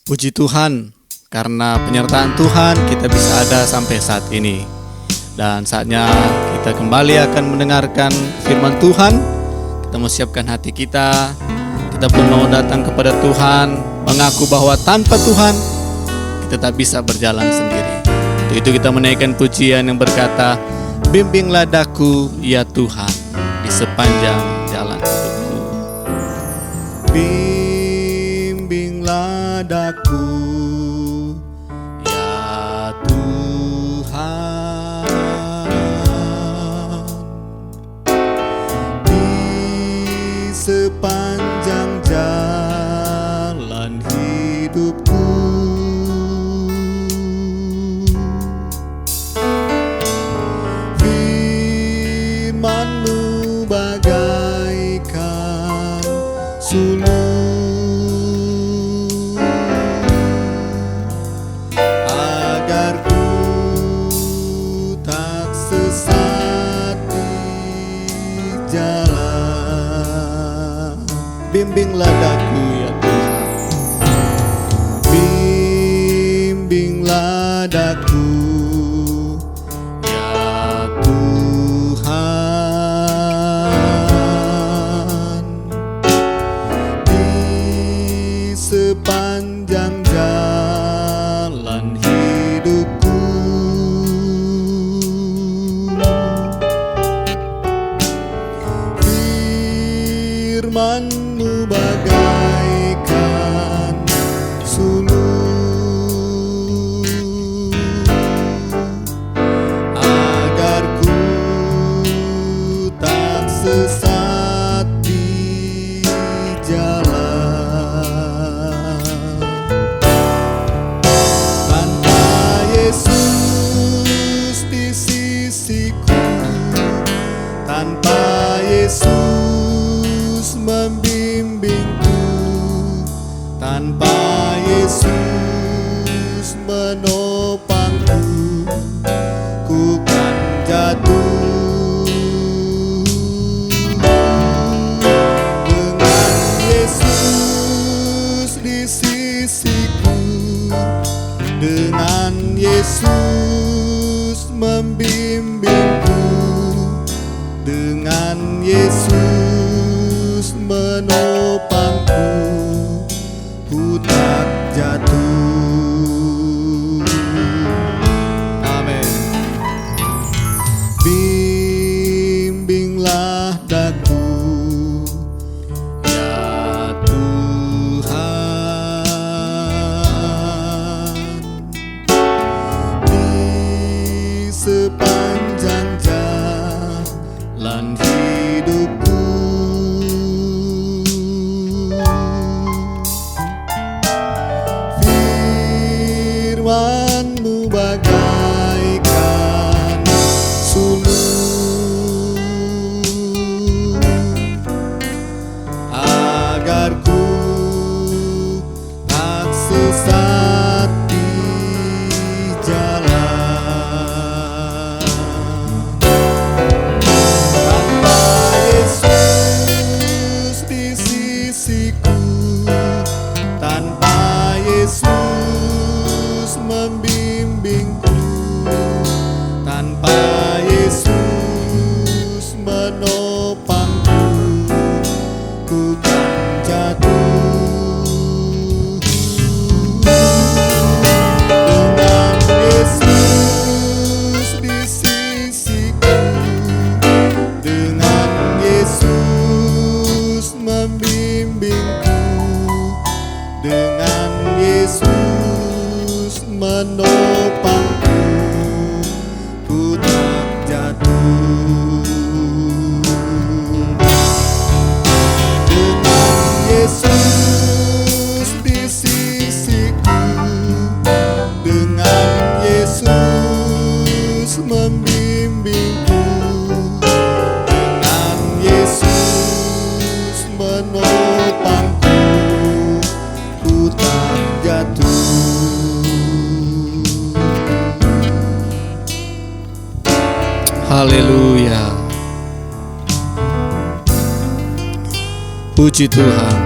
Puji Tuhan, karena penyertaan Tuhan kita bisa ada sampai saat ini. Dan saatnya kita kembali akan mendengarkan firman Tuhan. Kita mau siapkan hati kita. Kita pun mau datang kepada Tuhan, mengaku bahwa tanpa Tuhan kita tak bisa berjalan sendiri. Untuk itu kita menaikkan pujian yang berkata, bimbinglah daku ya Tuhan di sepanjang jalan hidupku. Bimbinglah daku ya Tuhan di sepanjang jalan hidupku. Firman-Mu bagaikan sulur agar ku tak sesat di jalan. Bimbinglah daku ya Tuhan, bimbinglah daku ya Tuhan di sepanjang jalan hidupku. Firman-Mu bagaikan sulur agar ku tak sesat di jalan. Tanpa Yesus di sisiku, tanpa Yesus membimbingku, tanpa Yesus menopangku, ku kan jatuh. Dengan Yesus di sisiku, dengan Yesus membimbingku, dengan Yesus menopangku, ku tak jatuh. Amin. Bimbinglah daku ya Tuhan di sepanjang jalan hidupku. Firman-Mu bagaikan sulur agar ku tak sesat di jalan. Tanpa Yesus di sisiku, tanpa Yesus membimbingku, tanpa Yesus menopangku, ku kan jatuh. Dengan Yesus di sisiku, dengan Yesus membimbingku, dengan Yesus menopangku, ku tak jatuh. Dengan Yesus di sisiku, dengan Yesus membimbingku, dengan Yesus menopangku, ku tak jatuh. Haleluya. Puji Tuhan.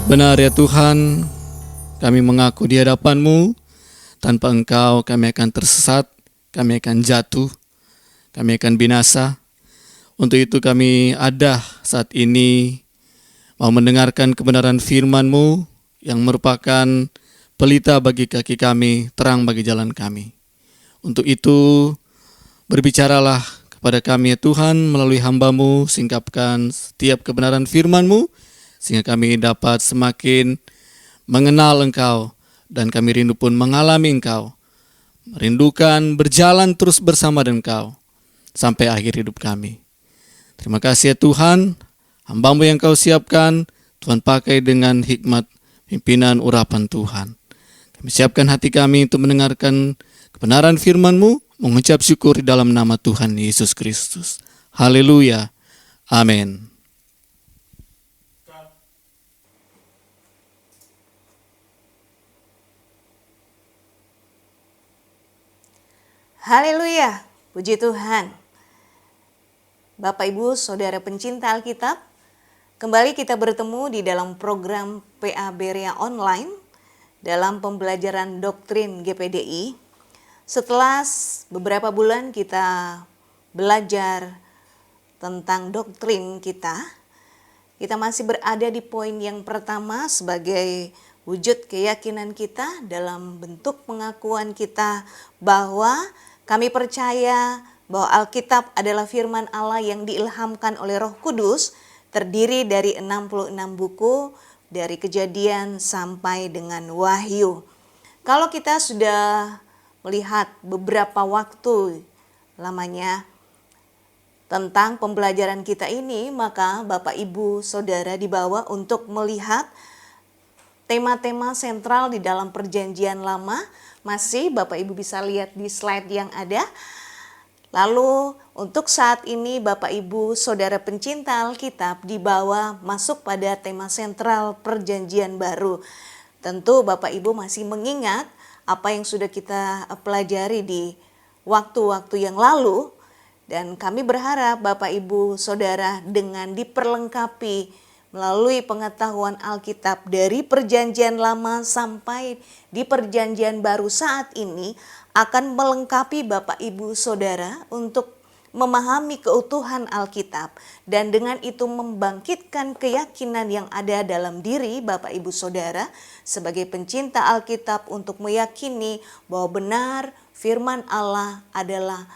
Benar ya Tuhan, Kami mengaku di hadapan-Mu, tanpa Engkau kami akan tersesat, kami akan jatuh, kami akan binasa. Untuk itu kami ada saat ini, mau mendengarkan kebenaran firman-Mu yang merupakan pelita bagi kaki kami, terang bagi jalan kami. Untuk itu, berbicaralah kepada kami ya Tuhan, melalui hamba-Mu, singkapkan setiap kebenaran firman-Mu, sehingga kami dapat semakin mengenal Engkau, dan kami rindu pun mengalami Engkau, merindukan berjalan terus bersama dengan Engkau, sampai akhir hidup kami. Terima kasih ya Tuhan, hamba-Mu yang Kau siapkan, Tuhan pakai dengan hikmat pimpinan urapan Tuhan. Kami siapkan hati kami untuk mendengarkan kebenaran firman-Mu, mengucap syukur di dalam nama Tuhan Yesus Kristus. Haleluya. Amin. Haleluya, puji Tuhan. Bapak Ibu Saudara pencinta Alkitab, kembali kita bertemu di dalam program PA Berea Online dalam pembelajaran doktrin GPDI. Setelah beberapa bulan kita belajar tentang doktrin kita masih berada di poin yang pertama sebagai wujud keyakinan kita dalam bentuk pengakuan kita bahwa kami percaya bahwa Alkitab adalah firman Allah yang diilhamkan oleh Roh Kudus, terdiri dari 66 buku dari Kejadian sampai dengan Wahyu. Kalau kita sudah melihat beberapa waktu lamanya tentang pembelajaran kita ini, maka Bapak Ibu Saudara dibawa untuk melihat tema-tema sentral di dalam Perjanjian Lama. Masih Bapak Ibu bisa lihat di slide yang ada. Lalu untuk saat ini Bapak Ibu Saudara pencinta Alkitab dibawa masuk pada tema sentral Perjanjian Baru. Tentu Bapak Ibu masih mengingat apa yang sudah kita pelajari di waktu-waktu yang lalu. Dan kami berharap Bapak Ibu Saudara dengan diperlengkapi melalui pengetahuan Alkitab dari Perjanjian Lama sampai di Perjanjian Baru saat ini akan melengkapi Bapak Ibu Saudara untuk memahami keutuhan Alkitab, dan dengan itu membangkitkan keyakinan yang ada dalam diri Bapak Ibu Saudara sebagai pencinta Alkitab untuk meyakini bahwa benar firman Allah adalah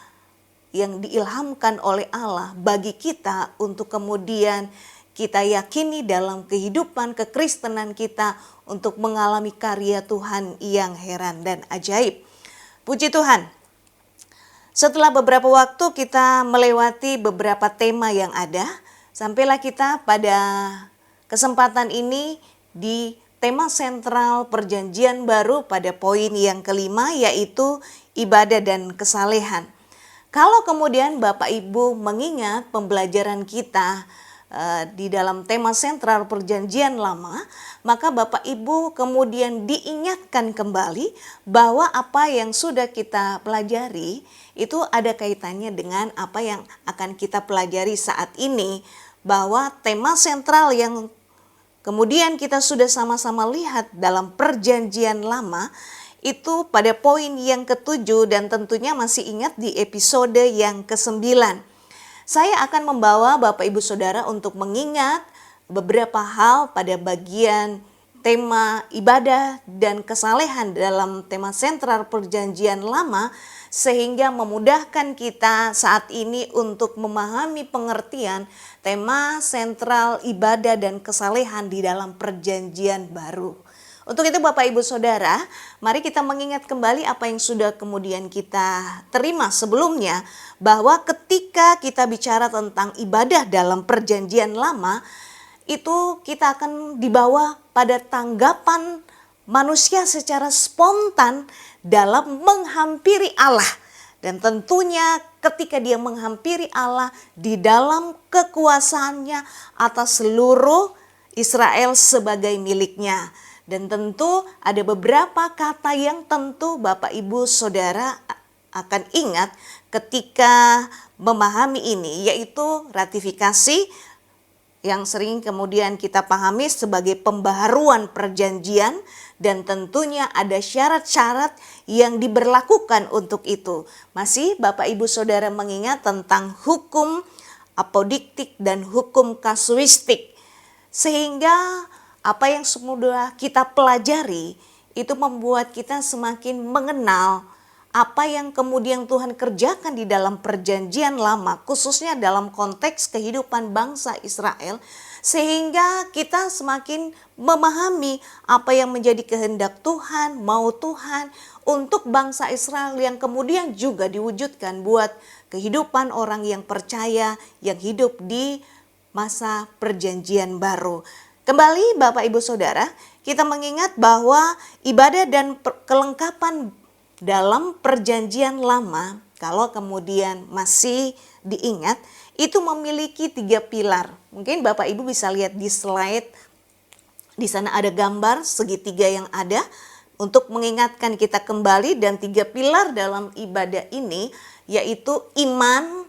yang diilhamkan oleh Allah bagi kita untuk kemudian kita yakini dalam kehidupan kekristenan kita untuk mengalami karya Tuhan yang heran dan ajaib. Puji Tuhan. Setelah beberapa waktu kita melewati beberapa tema yang ada, sampailah kita pada kesempatan ini di tema sentral Perjanjian Baru pada poin yang kelima, yaitu ibadah dan kesalehan. Kalau kemudian Bapak Ibu mengingat pembelajaran kita di dalam tema sentral Perjanjian Lama, maka Bapak Ibu kemudian diingatkan kembali bahwa apa yang sudah kita pelajari itu ada kaitannya dengan apa yang akan kita pelajari saat ini, bahwa tema sentral yang kemudian kita sudah sama-sama lihat dalam Perjanjian Lama itu pada poin yang ketujuh, dan tentunya masih ingat di episode yang ke-9. Saya akan membawa Bapak Ibu Saudara untuk mengingat beberapa hal pada bagian tema ibadah dan kesalehan dalam tema sentral Perjanjian Lama, sehingga memudahkan kita saat ini untuk memahami pengertian tema sentral ibadah dan kesalehan di dalam Perjanjian Baru. Untuk itu Bapak Ibu Saudara, mari kita mengingat kembali apa yang sudah kemudian kita terima sebelumnya, bahwa ketika kita bicara tentang ibadah dalam Perjanjian Lama, itu kita akan dibawa pada tanggapan manusia secara spontan dalam menghampiri Allah. Dan tentunya ketika dia menghampiri Allah di dalam kekuasaannya atas seluruh Israel sebagai miliknya. Dan tentu ada beberapa kata yang tentu Bapak Ibu Saudara akan ingat ketika memahami ini, yaitu ratifikasi, yang sering kemudian kita pahami sebagai pembaharuan perjanjian, dan tentunya ada syarat-syarat yang diberlakukan untuk itu. Masih Bapak Ibu Saudara mengingat tentang hukum apodiktik dan hukum kasuistik, sehingga apa yang sudah kita pelajari itu membuat kita semakin mengenal apa yang kemudian Tuhan kerjakan di dalam perjanjian lama, khususnya dalam konteks kehidupan bangsa Israel, sehingga kita semakin memahami apa yang menjadi kehendak Tuhan, mau Tuhan untuk bangsa Israel yang kemudian juga diwujudkan buat kehidupan orang yang percaya, yang hidup di masa perjanjian baru. Kembali Bapak Ibu Saudara, kita mengingat bahwa ibadah dan kelengkapan dalam perjanjian lama, kalau kemudian masih diingat, itu memiliki 3 pilar. Mungkin Bapak Ibu bisa lihat di slide, di sana ada gambar segitiga yang ada untuk mengingatkan kita kembali, dan 3 pilar dalam ibadah ini yaitu iman,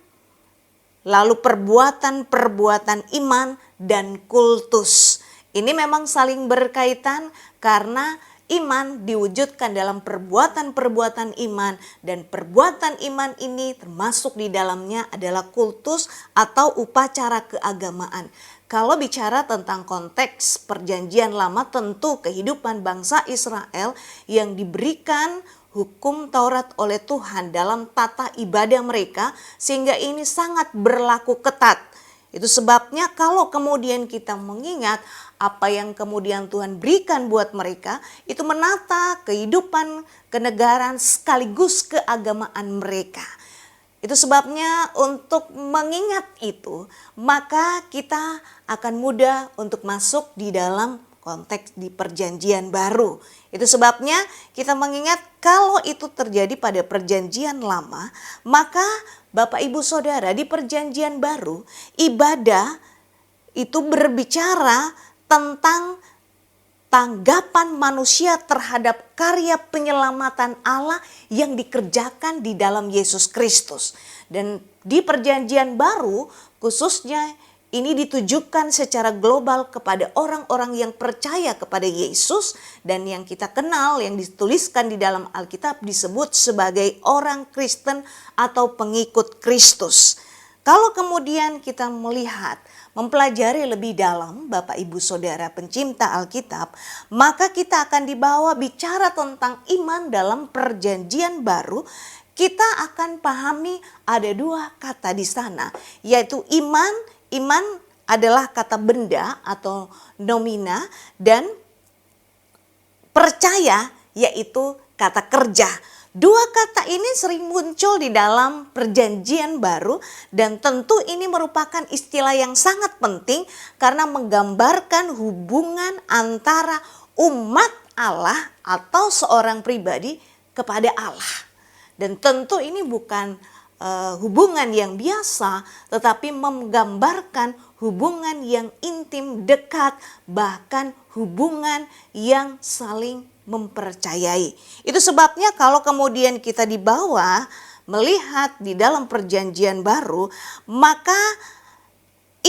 lalu perbuatan iman, dan kultus. Ini memang saling berkaitan karena iman diwujudkan dalam perbuatan iman, dan perbuatan iman ini termasuk di dalamnya adalah kultus atau upacara keagamaan. Kalau bicara tentang konteks perjanjian lama, tentu kehidupan bangsa Israel yang diberikan hukum Taurat oleh Tuhan dalam tata ibadah mereka, sehingga ini sangat berlaku ketat. Itu sebabnya kalau kemudian kita mengingat apa yang kemudian Tuhan berikan buat mereka, itu menata kehidupan kenegaraan sekaligus keagamaan mereka. Itu sebabnya untuk mengingat itu, maka kita akan mudah untuk masuk di dalam konteks di perjanjian baru. Itu sebabnya kita mengingat kalau itu terjadi pada perjanjian lama, maka Bapak Ibu Saudara di perjanjian baru, ibadah itu berbicara tentang tanggapan manusia terhadap karya penyelamatan Allah yang dikerjakan di dalam Yesus Kristus. Dan di perjanjian baru khususnya ini ditujukan secara global kepada orang-orang yang percaya kepada Yesus, dan yang kita kenal, yang dituliskan di dalam Alkitab disebut sebagai orang Kristen atau pengikut Kristus. Kalau kemudian kita melihat, mempelajari lebih dalam Bapak Ibu Saudara pencinta Alkitab, maka kita akan dibawa bicara tentang iman dalam perjanjian baru. Kita akan pahami ada 2 kata di sana, yaitu iman. Iman adalah kata benda atau nomina, dan percaya yaitu kata kerja. 2 kata ini sering muncul di dalam perjanjian baru, dan tentu ini merupakan istilah yang sangat penting karena menggambarkan hubungan antara umat Allah atau seorang pribadi kepada Allah. Dan tentu ini bukan hubungan yang biasa, tetapi menggambarkan hubungan yang intim, dekat, bahkan hubungan yang saling mempercayai. Itu sebabnya kalau kemudian kita dibawa melihat di dalam perjanjian baru, maka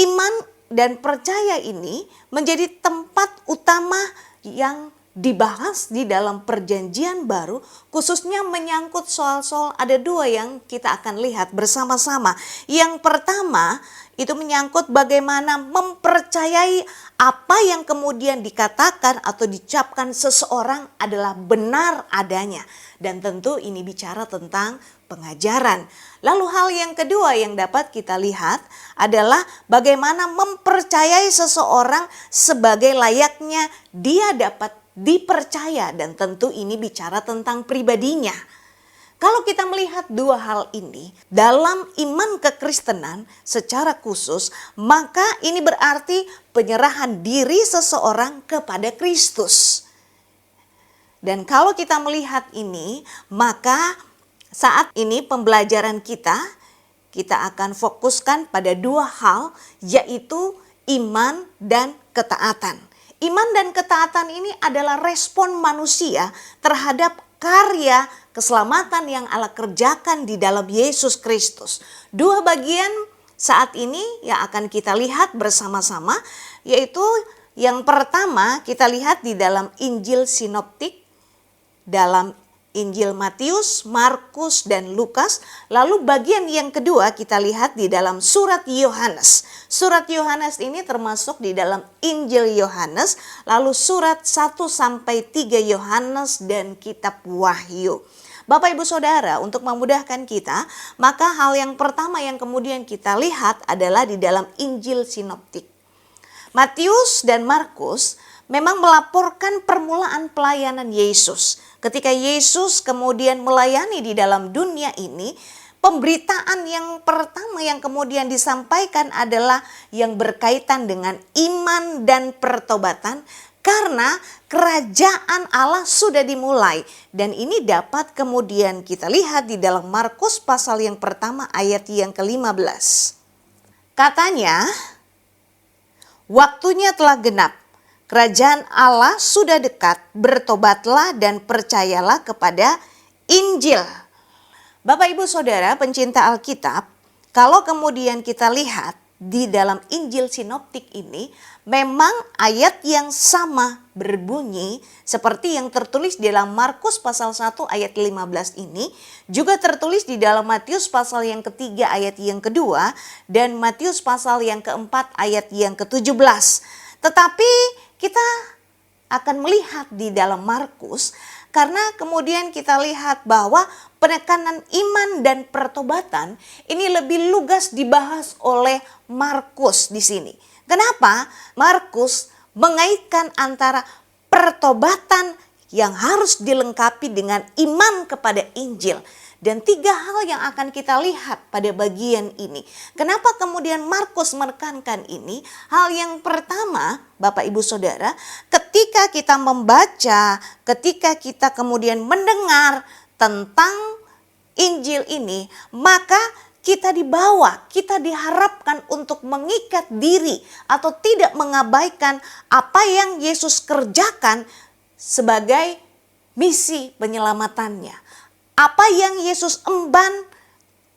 iman dan percaya ini menjadi tempat utama yang dibahas di dalam perjanjian baru, khususnya menyangkut soal-soal ada 2 yang kita akan lihat bersama-sama. Yang pertama itu menyangkut bagaimana mempercayai apa yang kemudian dikatakan atau diucapkan seseorang adalah benar adanya, dan tentu ini bicara tentang pengajaran. Lalu hal yang kedua yang dapat kita lihat adalah bagaimana mempercayai seseorang sebagai layaknya dia dapat dipercaya, dan tentu ini bicara tentang pribadinya. Kalau kita melihat 2 hal ini dalam iman kekristenan secara khusus, maka ini berarti penyerahan diri seseorang kepada Kristus. Dan kalau kita melihat ini, maka saat ini pembelajaran kita akan fokuskan pada 2 hal, yaitu iman dan ketaatan. Iman dan ketaatan ini adalah respon manusia terhadap karya keselamatan yang Allah kerjakan di dalam Yesus Kristus. 2 bagian saat ini yang akan kita lihat bersama-sama, yaitu yang pertama kita lihat di dalam Injil Sinoptik, dalam Injil Matius, Markus, dan Lukas. Lalu bagian yang kedua kita lihat di dalam surat Yohanes. Surat Yohanes ini termasuk di dalam Injil Yohanes, lalu surat 1-3 Yohanes, dan kitab Wahyu. Bapak Ibu Saudara, untuk memudahkan kita, maka hal yang pertama yang kemudian kita lihat adalah di dalam Injil Sinoptik. Matius dan Markus memang melaporkan permulaan pelayanan Yesus. Ketika Yesus kemudian melayani di dalam dunia ini, pemberitaan yang pertama yang kemudian disampaikan adalah yang berkaitan dengan iman dan pertobatan, karena kerajaan Allah sudah dimulai. Dan ini dapat kemudian kita lihat di dalam Markus pasal yang pertama ayat yang ke-15. Katanya, waktunya telah genap. Kerajaan Allah sudah dekat, bertobatlah dan percayalah kepada Injil. Bapak Ibu Saudara pencinta Alkitab, kalau kemudian kita lihat di dalam Injil Sinoptik ini, memang ayat yang sama berbunyi seperti yang tertulis di dalam Markus pasal 1 ayat 15 ini, juga tertulis di dalam Matius pasal yang ketiga ayat yang kedua, dan Matius pasal yang keempat ayat yang ke-17. Tetapi kita akan melihat di dalam Markus, karena kemudian kita lihat bahwa penekanan iman dan pertobatan ini lebih lugas dibahas oleh Markus di sini. Kenapa? Markus mengaitkan antara pertobatan yang harus dilengkapi dengan iman kepada Injil. Dan 3 hal yang akan kita lihat pada bagian ini. Kenapa kemudian Markus menekankan ini? Hal yang pertama, Bapak Ibu Saudara, ketika kita membaca, ketika kita kemudian mendengar tentang Injil ini, maka kita dibawa, kita diharapkan untuk mengikat diri atau tidak mengabaikan apa yang Yesus kerjakan sebagai misi penyelamatannya. Apa yang Yesus emban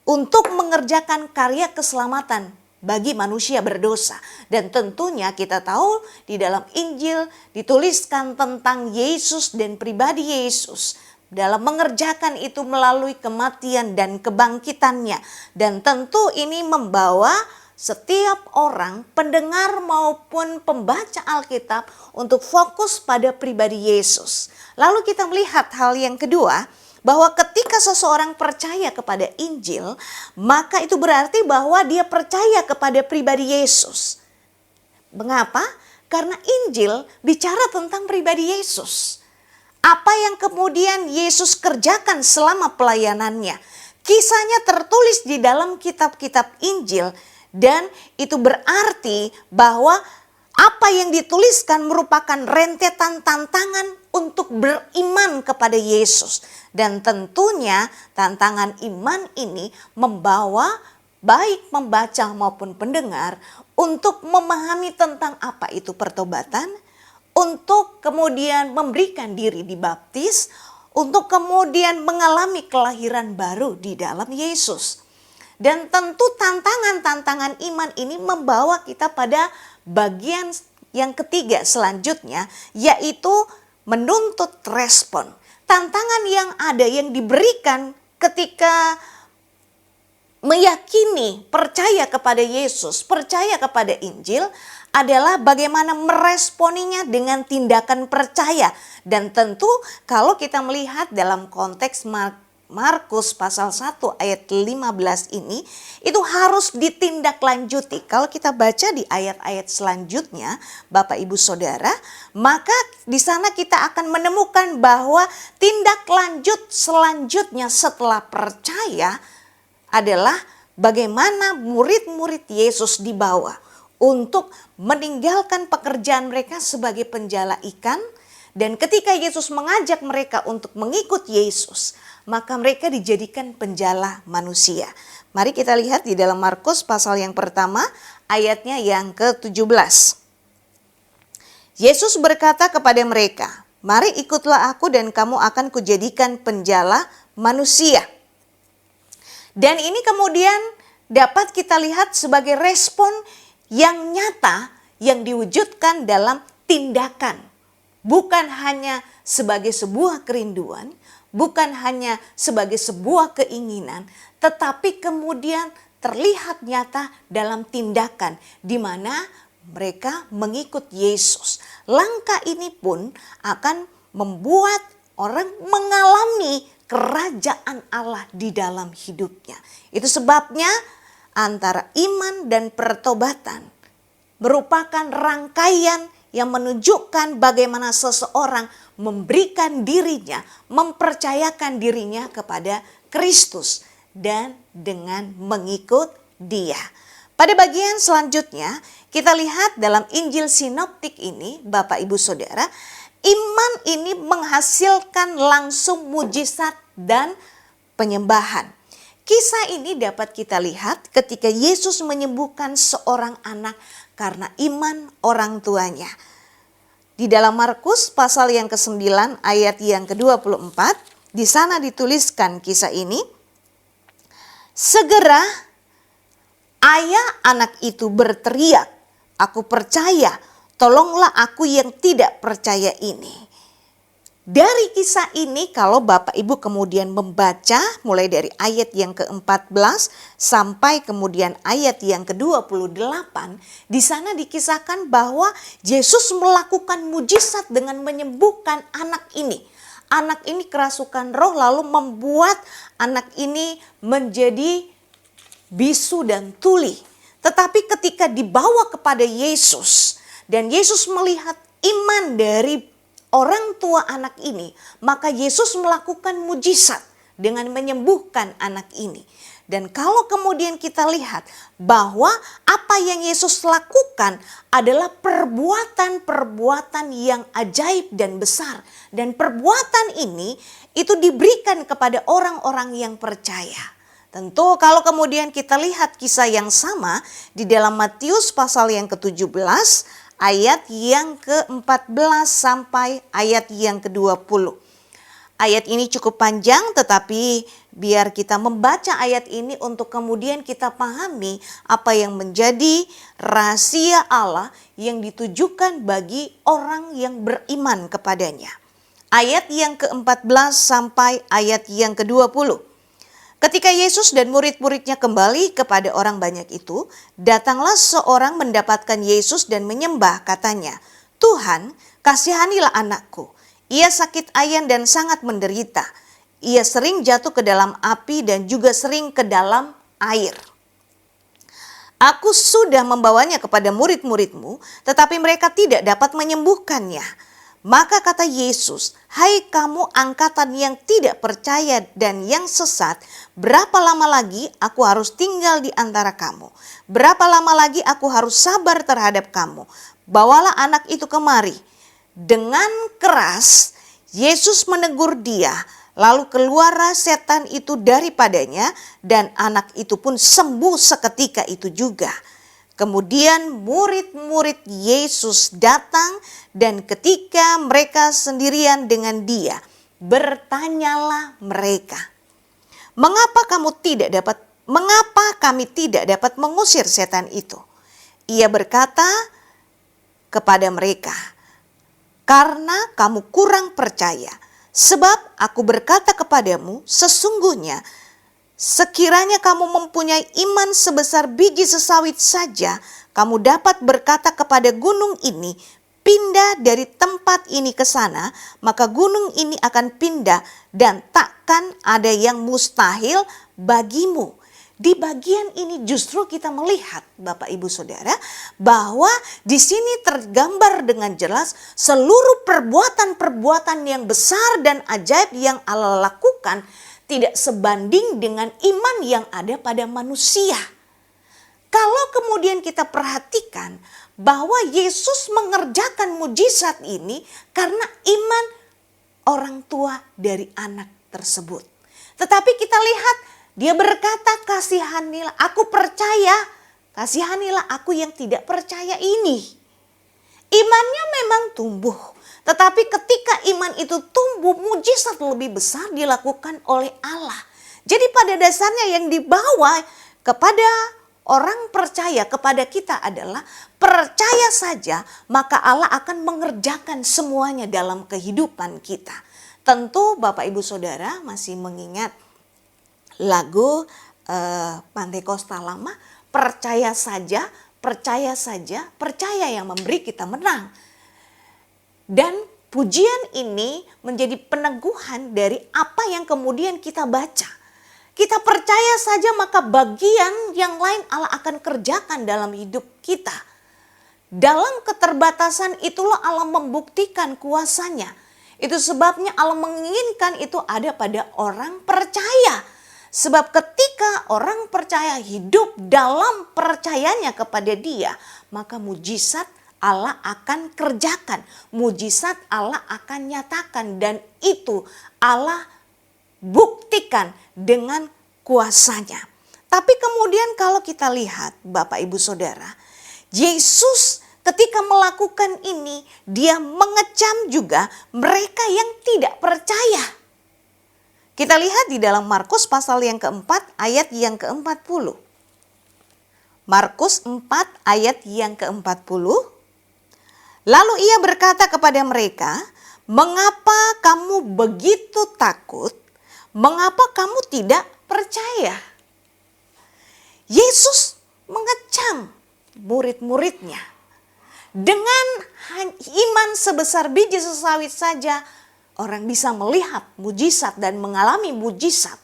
untuk mengerjakan karya keselamatan bagi manusia berdosa. Dan tentunya kita tahu di dalam Injil dituliskan tentang Yesus dan pribadi Yesus dalam mengerjakan itu melalui kematian dan kebangkitannya. Dan tentu ini membawa setiap orang, pendengar maupun pembaca Alkitab, untuk fokus pada pribadi Yesus. Lalu kita melihat hal yang kedua, bahwa ketika seseorang percaya kepada Injil, maka itu berarti bahwa dia percaya kepada pribadi Yesus. Mengapa? Karena Injil bicara tentang pribadi Yesus. Apa yang kemudian Yesus kerjakan selama pelayanannya. Kisahnya tertulis di dalam kitab-kitab Injil, dan itu berarti bahwa apa yang dituliskan merupakan rentetan tantangan untuk beriman kepada Yesus. Dan tentunya tantangan iman ini membawa baik pembaca maupun pendengar untuk memahami tentang apa itu pertobatan, untuk kemudian memberikan diri dibaptis, untuk kemudian mengalami kelahiran baru di dalam Yesus. Dan tentu tantangan-tantangan iman ini membawa kita pada bagian yang ketiga selanjutnya, yaitu menuntut respon. Tantangan yang ada yang diberikan ketika meyakini, percaya kepada Yesus, percaya kepada Injil, adalah bagaimana meresponinya dengan tindakan percaya. Dan tentu kalau kita melihat dalam konteks Markus pasal 1 ayat 15 ini, itu harus ditindaklanjuti. Kalau kita baca di ayat-ayat selanjutnya, Bapak Ibu Saudara, maka di sana kita akan menemukan bahwa tindak lanjut selanjutnya setelah percaya adalah bagaimana murid-murid Yesus dibawa untuk meninggalkan pekerjaan mereka sebagai penjala ikan. Dan ketika Yesus mengajak mereka untuk mengikut Yesus, maka mereka dijadikan penjala manusia. Mari kita lihat di dalam Markus pasal yang pertama ayatnya yang ke-17. Yesus berkata kepada mereka, "Mari ikutlah aku dan kamu akan kujadikan penjala manusia." Dan ini kemudian dapat kita lihat sebagai respon yang nyata yang diwujudkan dalam tindakan. Bukan hanya sebagai sebuah kerinduan, bukan hanya sebagai sebuah keinginan, tetapi kemudian terlihat nyata dalam tindakan di mana mereka mengikut Yesus. Langkah ini pun akan membuat orang mengalami kerajaan Allah di dalam hidupnya. Itu sebabnya antara iman dan pertobatan merupakan rangkaian yang menunjukkan bagaimana seseorang memberikan dirinya, mempercayakan dirinya kepada Kristus dan dengan mengikut Dia. Pada bagian selanjutnya kita lihat dalam Injil Sinoptik ini, Bapak Ibu Saudara, iman ini menghasilkan langsung mujizat dan penyembahan. Kisah ini dapat kita lihat ketika Yesus menyembuhkan seorang anak karena iman orang tuanya. Di dalam Markus pasal yang ke-9 ayat yang ke-24, di sana dituliskan kisah ini. Segera ayah anak itu berteriak, "Aku percaya, tolonglah aku yang tidak percaya ini." Dari kisah ini kalau Bapak Ibu kemudian membaca mulai dari ayat yang ke-14 sampai kemudian ayat yang ke-28, di sana dikisahkan bahwa Yesus melakukan mujizat dengan menyembuhkan anak ini. Anak ini kerasukan roh lalu membuat anak ini menjadi bisu dan tuli. Tetapi ketika dibawa kepada Yesus dan Yesus melihat iman dari orang tua anak ini, maka Yesus melakukan mujizat dengan menyembuhkan anak ini. Dan kalau kemudian kita lihat bahwa apa yang Yesus lakukan adalah perbuatan-perbuatan yang ajaib dan besar. Dan perbuatan ini itu diberikan kepada orang-orang yang percaya. Tentu kalau kemudian kita lihat kisah yang sama di dalam Matius pasal yang ke-17, ayat yang ke-14 sampai ayat yang ke-20. Ayat ini cukup panjang tetapi biar kita membaca ayat ini untuk kemudian kita pahami apa yang menjadi rahasia Allah yang ditujukan bagi orang yang beriman kepadanya. Ayat yang ke-14 sampai ayat yang ke-20. Ketika Yesus dan murid-muridnya kembali kepada orang banyak itu, datanglah seorang mendapatkan Yesus dan menyembah, katanya, "Tuhan, kasihanilah anakku. Ia sakit ayan dan sangat menderita. Ia sering jatuh ke dalam api dan juga sering ke dalam air. Aku sudah membawanya kepada murid-muridmu, tetapi mereka tidak dapat menyembuhkannya." Maka kata Yesus, "Hai kamu angkatan yang tidak percaya dan yang sesat, berapa lama lagi aku harus tinggal di antara kamu? Berapa lama lagi aku harus sabar terhadap kamu? Bawalah anak itu kemari." Dengan keras Yesus menegur dia, lalu keluarlah setan itu daripadanya dan anak itu pun sembuh seketika itu juga. Kemudian murid-murid Yesus datang dan ketika mereka sendirian dengan dia, bertanyalah mereka, mengapa kami tidak dapat mengusir setan itu?" Ia berkata kepada mereka, "Karena kamu kurang percaya. Sebab aku berkata kepadamu, sesungguhnya sekiranya kamu mempunyai iman sebesar biji sesawit saja, kamu dapat berkata kepada gunung ini, pindah dari tempat ini ke sana, maka gunung ini akan pindah dan takkan ada yang mustahil bagimu." Di bagian ini justru kita melihat, Bapak Ibu Saudara, bahwa di sini tergambar dengan jelas seluruh perbuatan-perbuatan yang besar dan ajaib yang Allah lakukan tidak sebanding dengan iman yang ada pada manusia. Kalau kemudian kita perhatikan bahwa Yesus mengerjakan mujizat ini karena iman orang tua dari anak tersebut. Tetapi kita lihat dia berkata, "Kasihanilah, aku percaya, kasihanilah aku yang tidak percaya ini." Imannya memang tumbuh, tetapi ketika iman itu tumbuh, mujizat lebih besar dilakukan oleh Allah. Jadi pada dasarnya yang dibawa kepada orang percaya, kepada kita adalah percaya saja maka Allah akan mengerjakan semuanya dalam kehidupan kita. Tentu Bapak Ibu Saudara masih mengingat lagu Pantekosta Lama, percaya saja, percaya saja, percaya yang memberi kita menang. Dan pujian ini menjadi peneguhan dari apa yang kemudian kita baca. Kita percaya saja maka bagian yang lain Allah akan kerjakan dalam hidup kita. Dalam keterbatasan itulah Allah membuktikan kuasanya. Itu sebabnya Allah menginginkan itu ada pada orang percaya. Sebab ketika orang percaya hidup dalam percayanya kepada Dia, maka mujizat Allah akan kerjakan. Mujizat Allah akan nyatakan dan itu Allah buktikan dengan kuasanya. Tapi kemudian kalau kita lihat Bapak Ibu Saudara, Yesus ketika melakukan ini, Dia mengecam juga mereka yang tidak percaya. Kita lihat di dalam Markus pasal yang keempat ayat yang ke-40. Markus 4 ayat yang ke-40. Lalu Ia berkata kepada mereka, "Mengapa kamu begitu takut? Mengapa kamu tidak percaya?" Yesus mengecam murid-muridnya. Dengan iman sebesar biji sesawit saja, orang bisa melihat mujizat dan mengalami mujizat.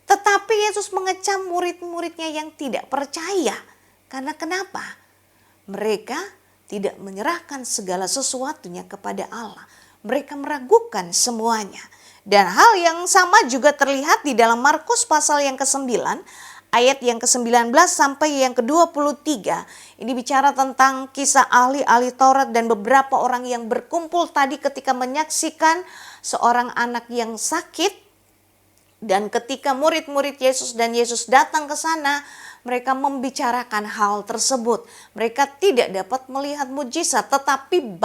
Tetapi Yesus mengecam murid-muridnya yang tidak percaya. Karena kenapa? Mereka tidak menyerahkan segala sesuatunya kepada Allah. Mereka meragukan semuanya. Dan hal yang sama juga terlihat di dalam Markus pasal yang ke-9 ayat yang ke-19 sampai yang ke-23. Ini bicara tentang kisah ahli-ahli Taurat dan beberapa orang yang berkumpul tadi ketika menyaksikan seorang anak yang sakit. Dan ketika murid-murid Yesus dan Yesus datang ke sana, mereka membicarakan hal tersebut. Mereka tidak dapat melihat mujizat, tetapi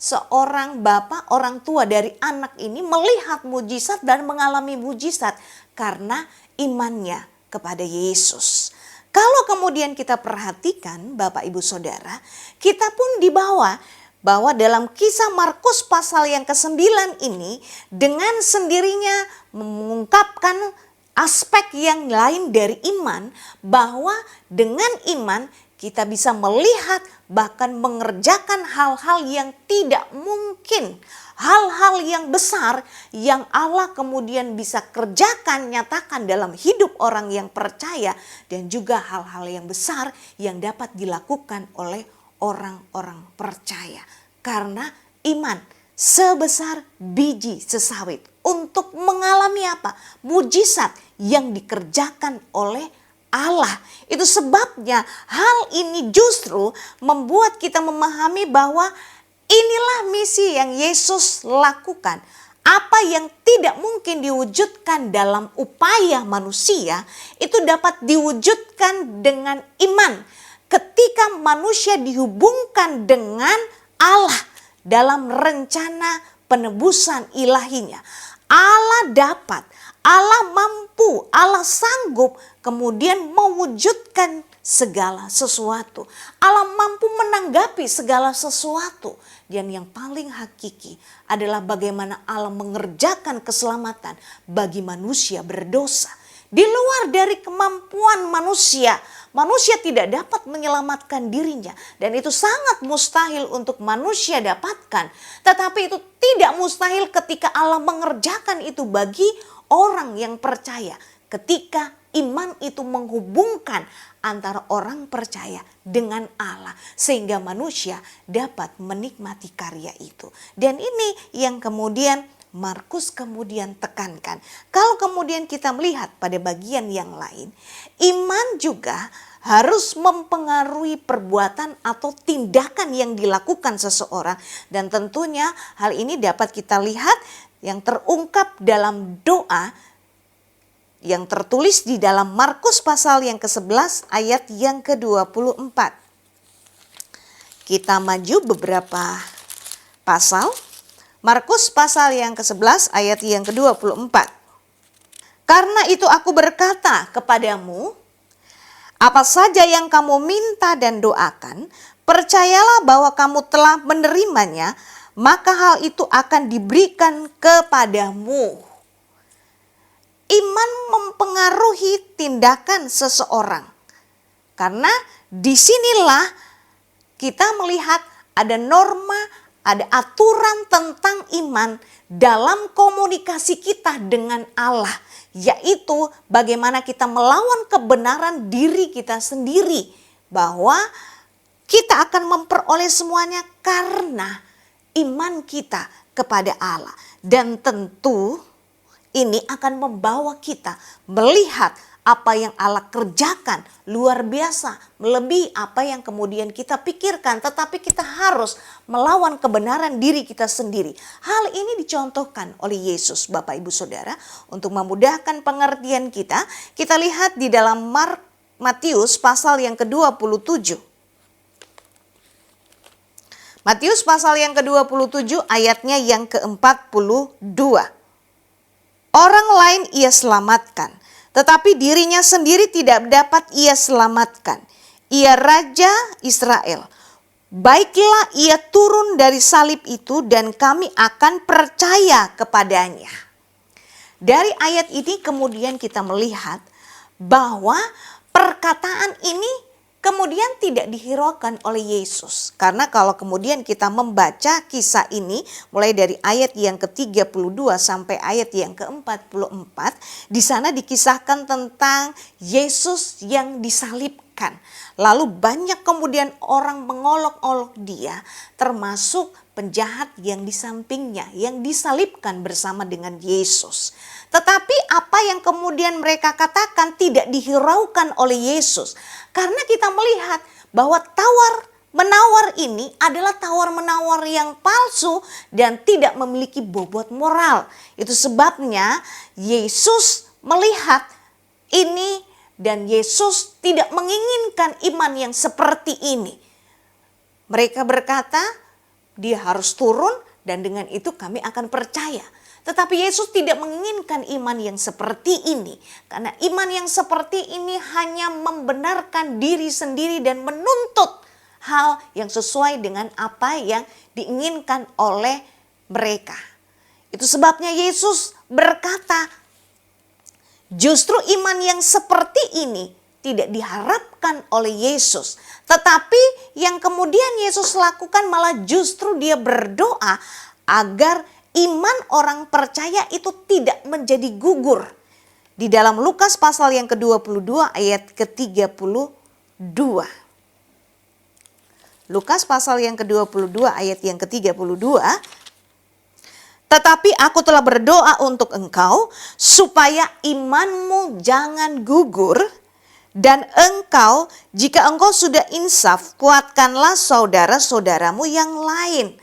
seorang bapak, orang tua dari anak ini melihat mujizat dan mengalami mujizat karena imannya kepada Yesus. Kalau kemudian kita perhatikan Bapak Ibu Saudara, kita pun dibawa bahwa dalam kisah Markus pasal yang ke-9 ini dengan sendirinya mengungkapkan aspek yang lain dari iman, bahwa dengan iman kita bisa melihat bahkan mengerjakan hal-hal yang tidak mungkin. Hal-hal yang besar yang Allah kemudian bisa kerjakan, nyatakan dalam hidup orang yang percaya. Dan juga hal-hal yang besar yang dapat dilakukan oleh orang-orang percaya. Karena iman sebesar biji sesawit untuk mengalami apa? Mujizat yang dikerjakan oleh Allah. Itu sebabnya hal ini justru membuat kita memahami bahwa inilah misi yang Yesus lakukan. Apa yang tidak mungkin diwujudkan dalam upaya manusia, itu dapat diwujudkan dengan iman. Ketika manusia dihubungkan dengan Allah dalam rencana penebusan ilahinya. Allah mampu, Allah sanggup kemudian mewujudkan segala sesuatu. Allah mampu menanggapi segala sesuatu. Dan yang paling hakiki adalah bagaimana Allah mengerjakan keselamatan bagi manusia berdosa. Di luar dari kemampuan manusia, manusia tidak dapat menyelamatkan dirinya. Dan itu sangat mustahil untuk manusia dapatkan. Tetapi itu tidak mustahil ketika Allah mengerjakan itu bagi orang yang percaya. Ketika iman itu menghubungkan antara orang percaya dengan Allah. Sehingga manusia dapat menikmati karya itu. Dan ini yang kemudian Markus kemudian tekankan. Kalau kemudian kita melihat pada bagian yang lain, iman juga harus mempengaruhi perbuatan atau tindakan yang dilakukan seseorang. Dan tentunya hal ini dapat kita lihat yang terungkap dalam doa yang tertulis di dalam Markus pasal yang ke-11 ayat yang ke-24. Kita maju beberapa pasal. Markus pasal yang ke-11 ayat yang ke-24. Karena itu aku berkata kepadamu, Apa saja yang kamu minta dan doakan, percayalah bahwa kamu telah menerimanya, maka hal itu akan diberikan kepadamu. Iman mempengaruhi tindakan seseorang. Karena disinilah kita melihat ada norma, ada aturan tentang iman dalam komunikasi kita dengan Allah. Yaitu bagaimana kita melawan kebenaran diri kita sendiri. Bahwa kita akan memperoleh semuanya karena iman kita kepada Allah. Dan tentu ini akan membawa kita melihat apa yang Allah kerjakan luar biasa, melebihi apa yang kemudian kita pikirkan. Tetapi kita harus melawan kebenaran diri kita sendiri. Hal ini dicontohkan oleh Yesus, Bapak Ibu Saudara, untuk memudahkan pengertian kita. Kita lihat di dalam Matius pasal yang ke-27. Matius pasal yang ke-27 ayatnya yang ke-42. Orang lain ia selamatkan, tetapi dirinya sendiri tidak dapat ia selamatkan. Ia Raja Israel. Baiklah ia turun dari salib itu dan kami akan percaya kepadanya. Dari ayat ini kemudian kita melihat bahwa perkataan ini kemudian tidak dihiraukan oleh Yesus. Karena kalau kemudian kita membaca kisah ini mulai dari ayat yang ke-32 sampai ayat yang ke-44. Di sana dikisahkan tentang Yesus yang disalibkan. Lalu banyak kemudian orang mengolok-olok dia, termasuk penjahat yang di sampingnya yang disalibkan bersama dengan Yesus. Tetapi apa yang kemudian mereka katakan tidak dihiraukan oleh Yesus. Karena kita melihat bahwa tawar-menawar ini adalah tawar-menawar yang palsu dan tidak memiliki bobot moral. Itu sebabnya Yesus melihat ini dan Yesus tidak menginginkan iman yang seperti ini. Mereka berkata, dia harus turun dan dengan itu kami akan percaya. Tetapi Yesus tidak menginginkan iman yang seperti ini. Karena iman yang seperti ini hanya membenarkan diri sendiri dan menuntut hal yang sesuai dengan apa yang diinginkan oleh mereka. Itu sebabnya Yesus berkata, justru iman yang seperti ini tidak diharapkan oleh Yesus. Tetapi yang kemudian Yesus lakukan malah justru dia berdoa agar iman orang percaya itu tidak menjadi gugur. Di dalam Lukas pasal yang ke-22 ayat ke-32. Lukas pasal yang ke-22 ayat yang ke-32. Tetapi aku telah berdoa untuk engkau supaya imanmu jangan gugur. Dan engkau, jika engkau sudah insaf, kuatkanlah saudara-saudaramu yang lain.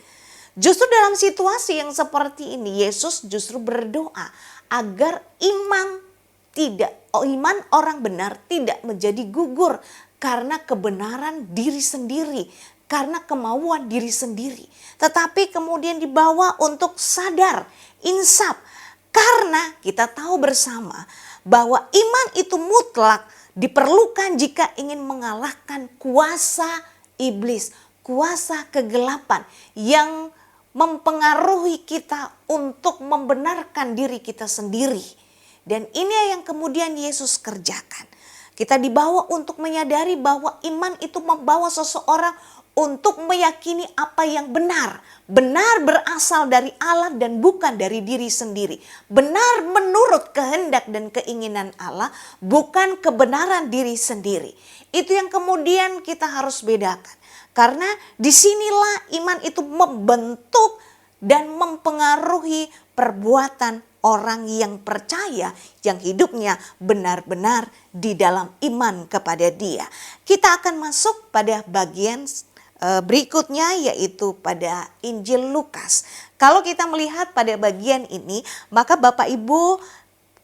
Justru dalam situasi yang seperti ini, Yesus justru berdoa agar iman orang benar tidak menjadi gugur karena kebenaran diri sendiri, karena kemauan diri sendiri. Tetapi kemudian dibawa untuk sadar, insaf, karena kita tahu bersama bahwa iman itu mutlak diperlukan jika ingin mengalahkan kuasa iblis, kuasa kegelapan yang mempengaruhi kita untuk membenarkan diri kita sendiri. Dan ini yang kemudian Yesus kerjakan. Kita dibawa untuk menyadari bahwa iman itu membawa seseorang untuk meyakini apa yang benar. Benar berasal dari Allah dan bukan dari diri sendiri. Benar menurut kehendak dan keinginan Allah, bukan kebenaran diri sendiri. Itu yang kemudian kita harus bedakan. Karena disinilah iman itu membentuk dan mempengaruhi perbuatan orang yang percaya, yang hidupnya benar-benar di dalam iman kepada Dia. Kita akan masuk pada bagian berikutnya, yaitu pada Injil Lukas. Kalau kita melihat pada bagian ini, maka Bapak Ibu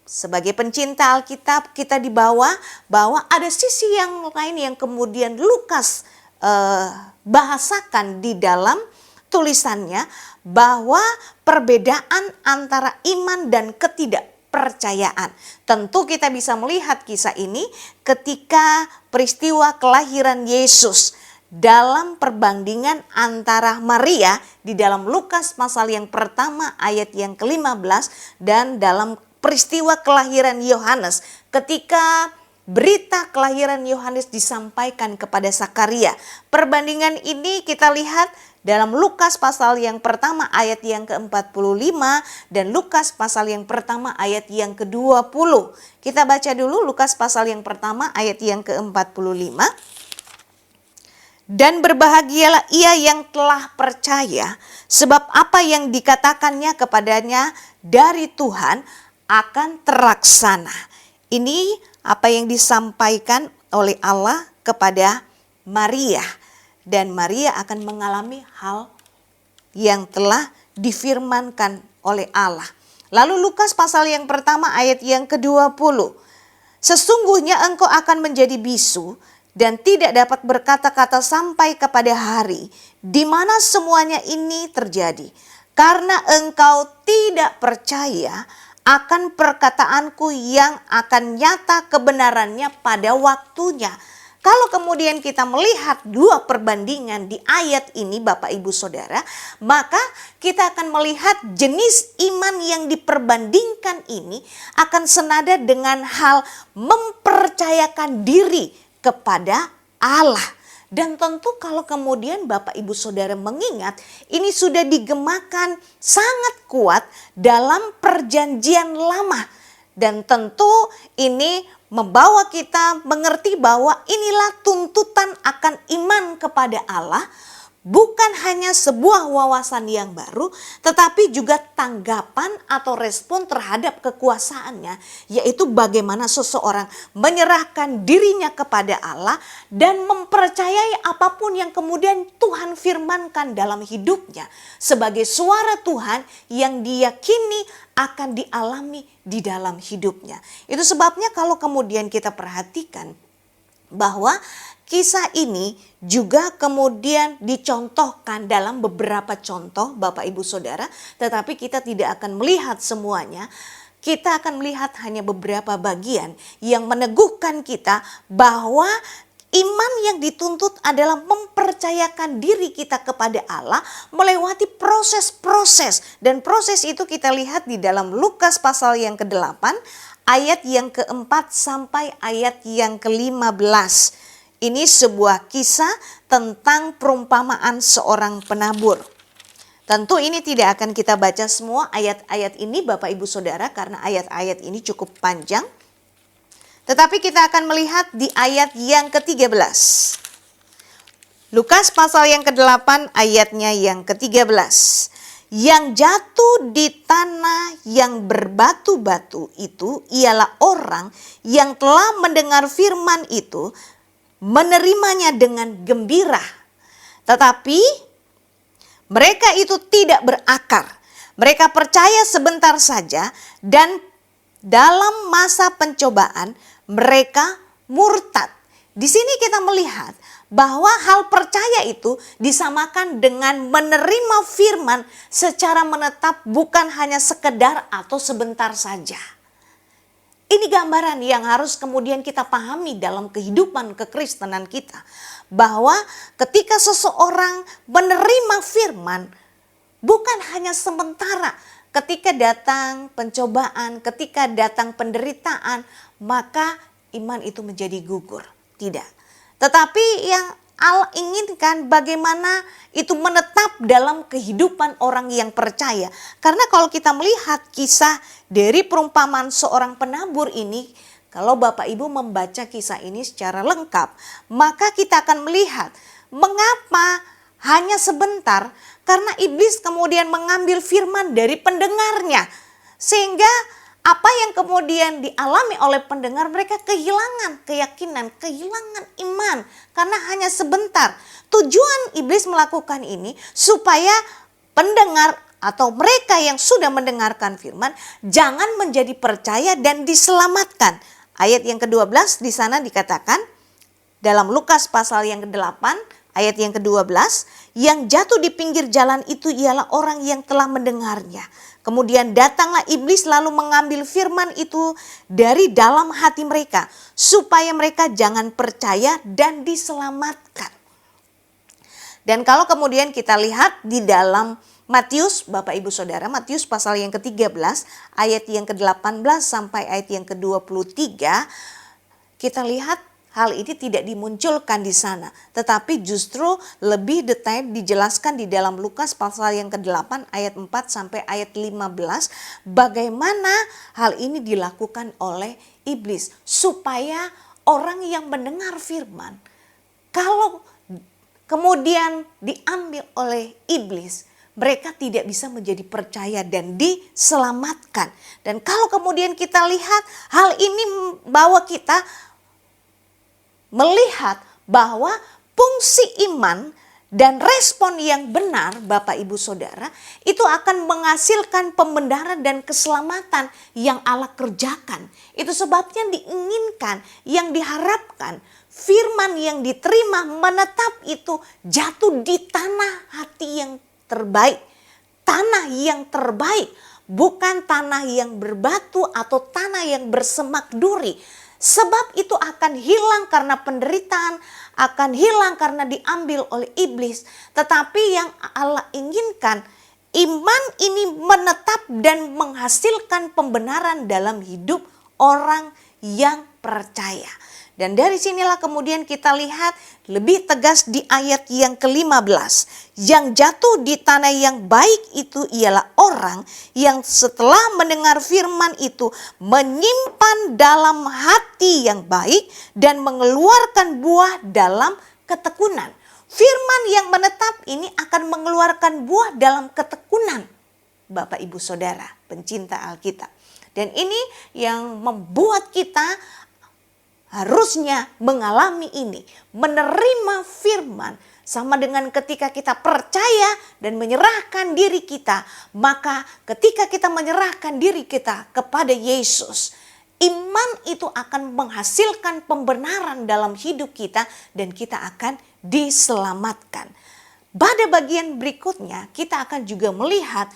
sebagai pencinta Alkitab, kita dibawa bahwa ada sisi yang lain yang kemudian Lukas bahasakan di dalam tulisannya, bahwa perbedaan antara iman dan kepercayaan. Tentu kita bisa melihat kisah ini ketika peristiwa kelahiran Yesus dalam perbandingan antara Maria di dalam Lukas pasal yang pertama ayat yang ke-15 dan dalam peristiwa kelahiran Yohanes ketika berita kelahiran Yohanes disampaikan kepada Zakaria. Perbandingan ini kita lihat dalam Lukas pasal yang pertama ayat yang ke-45 dan Lukas pasal yang pertama ayat yang ke-20. Kita baca dulu Lukas pasal yang pertama ayat yang ke-45. Dan berbahagialah ia yang telah percaya, sebab apa yang dikatakannya kepadanya dari Tuhan akan terlaksana. Ini apa yang disampaikan oleh Allah kepada Maria. Dan Maria akan mengalami hal yang telah difirmankan oleh Allah. Lalu Lukas pasal yang pertama ayat yang ke-20. Sesungguhnya engkau akan menjadi bisu dan tidak dapat berkata-kata sampai kepada hari di mana semuanya ini terjadi. Karena engkau tidak percaya akan perkataanku yang akan nyata kebenarannya pada waktunya. Kalau kemudian kita melihat dua perbandingan di ayat ini Bapak Ibu Saudara, maka kita akan melihat jenis iman yang diperbandingkan ini akan senada dengan hal mempercayakan diri kepada Allah. Dan tentu kalau kemudian Bapak Ibu Saudara mengingat, ini sudah digemakan sangat kuat dalam perjanjian lama. Dan tentu ini membawa kita mengerti bahwa inilah tuntutan akan iman kepada Allah. Bukan hanya sebuah wawasan yang baru, tetapi juga tanggapan atau respon terhadap kekuasaannya, yaitu bagaimana seseorang menyerahkan dirinya kepada Allah dan mempercayai apapun yang kemudian Tuhan firmankan dalam hidupnya sebagai suara Tuhan yang diyakini akan dialami di dalam hidupnya. Itu sebabnya kalau kemudian kita perhatikan bahwa kisah ini juga kemudian dicontohkan dalam beberapa contoh Bapak Ibu Saudara, tetapi kita tidak akan melihat semuanya. Kita akan melihat hanya beberapa bagian yang meneguhkan kita bahwa iman yang dituntut adalah mempercayakan diri kita kepada Allah melewati proses-proses. Dan proses itu kita lihat di dalam Lukas pasal yang ke-8 ayat yang ke-4 sampai ayat yang ke-15. Ini sebuah kisah tentang perumpamaan seorang penabur. Tentu ini tidak akan kita baca semua ayat-ayat ini Bapak Ibu Saudara karena ayat-ayat ini cukup panjang. Tetapi kita akan melihat di ayat yang ke-13. Lukas pasal yang ke-8 ayatnya yang ke-13. Yang jatuh di tanah yang berbatu-batu itu ialah orang yang telah mendengar firman itu, menerimanya dengan gembira. Tetapi mereka itu tidak berakar. Mereka percaya sebentar saja dan dalam masa pencobaan mereka murtad. Di sini kita melihat bahwa hal percaya itu disamakan dengan menerima firman secara menetap, bukan hanya sekedar atau sebentar saja. Ini gambaran yang harus kemudian kita pahami dalam kehidupan kekristenan kita. Bahwa ketika seseorang menerima firman, bukan hanya sementara. Ketika datang pencobaan, ketika datang penderitaan, maka iman itu menjadi gugur. Tidak. Tetapi yang Allah inginkan bagaimana itu menetap dalam kehidupan orang yang percaya. Karena kalau kita melihat kisah dari perumpamaan seorang penabur ini, kalau Bapak Ibu membaca kisah ini secara lengkap, maka kita akan melihat mengapa hanya sebentar, karena iblis kemudian mengambil firman dari pendengarnya. Sehingga apa yang kemudian dialami oleh pendengar, mereka kehilangan keyakinan, kehilangan iman. Karena hanya sebentar. Tujuan iblis melakukan ini supaya pendengar atau mereka yang sudah mendengarkan firman jangan menjadi percaya dan diselamatkan. Ayat yang ke-12 di sana dikatakan, dalam Lukas pasal yang ke-8 ayat yang ke-12, yang jatuh di pinggir jalan itu ialah orang yang telah mendengarnya. Kemudian datanglah iblis lalu mengambil firman itu dari dalam hati mereka, supaya mereka jangan percaya dan diselamatkan. Dan kalau kemudian kita lihat di dalam Matius, Bapak Ibu Saudara, Matius pasal yang ke-13 ayat yang ke-18 sampai ayat yang ke-23, kita lihat hal ini tidak dimunculkan di sana, tetapi justru lebih detail dijelaskan di dalam Lukas pasal yang ke-8 ayat 4 sampai ayat 15, bagaimana hal ini dilakukan oleh iblis supaya orang yang mendengar firman, kalau kemudian diambil oleh iblis, mereka tidak bisa menjadi percaya dan diselamatkan. Dan kalau kemudian kita lihat hal ini membawa kita melihat bahwa fungsi iman dan respon yang benar, Bapak Ibu Saudara, itu akan menghasilkan pembenaran dan keselamatan yang Allah kerjakan. Itu sebabnya diinginkan, yang diharapkan, firman yang diterima menetap itu jatuh di tanah hati yang terbaik. Tanah yang terbaik, bukan tanah yang berbatu atau tanah yang bersemak duri. Sebab itu akan hilang karena penderitaan, akan hilang karena diambil oleh iblis. Tetapi yang Allah inginkan, iman ini menetap dan menghasilkan pembenaran dalam hidup orang yang percaya. Dan dari sinilah kemudian kita lihat lebih tegas di ayat yang ke-15. Yang jatuh di tanah yang baik itu ialah orang yang setelah mendengar firman itu menyimpan dalam hati yang baik dan mengeluarkan buah dalam ketekunan. Firman yang menetap ini akan mengeluarkan buah dalam ketekunan, Bapak Ibu Saudara pencinta Alkitab. Dan ini yang membuat kita harusnya mengalami ini, menerima firman, sama dengan ketika kita percaya dan menyerahkan diri kita. Maka ketika kita menyerahkan diri kita kepada Yesus, iman itu akan menghasilkan pembenaran dalam hidup kita dan kita akan diselamatkan. Pada bagian berikutnya kita akan juga melihat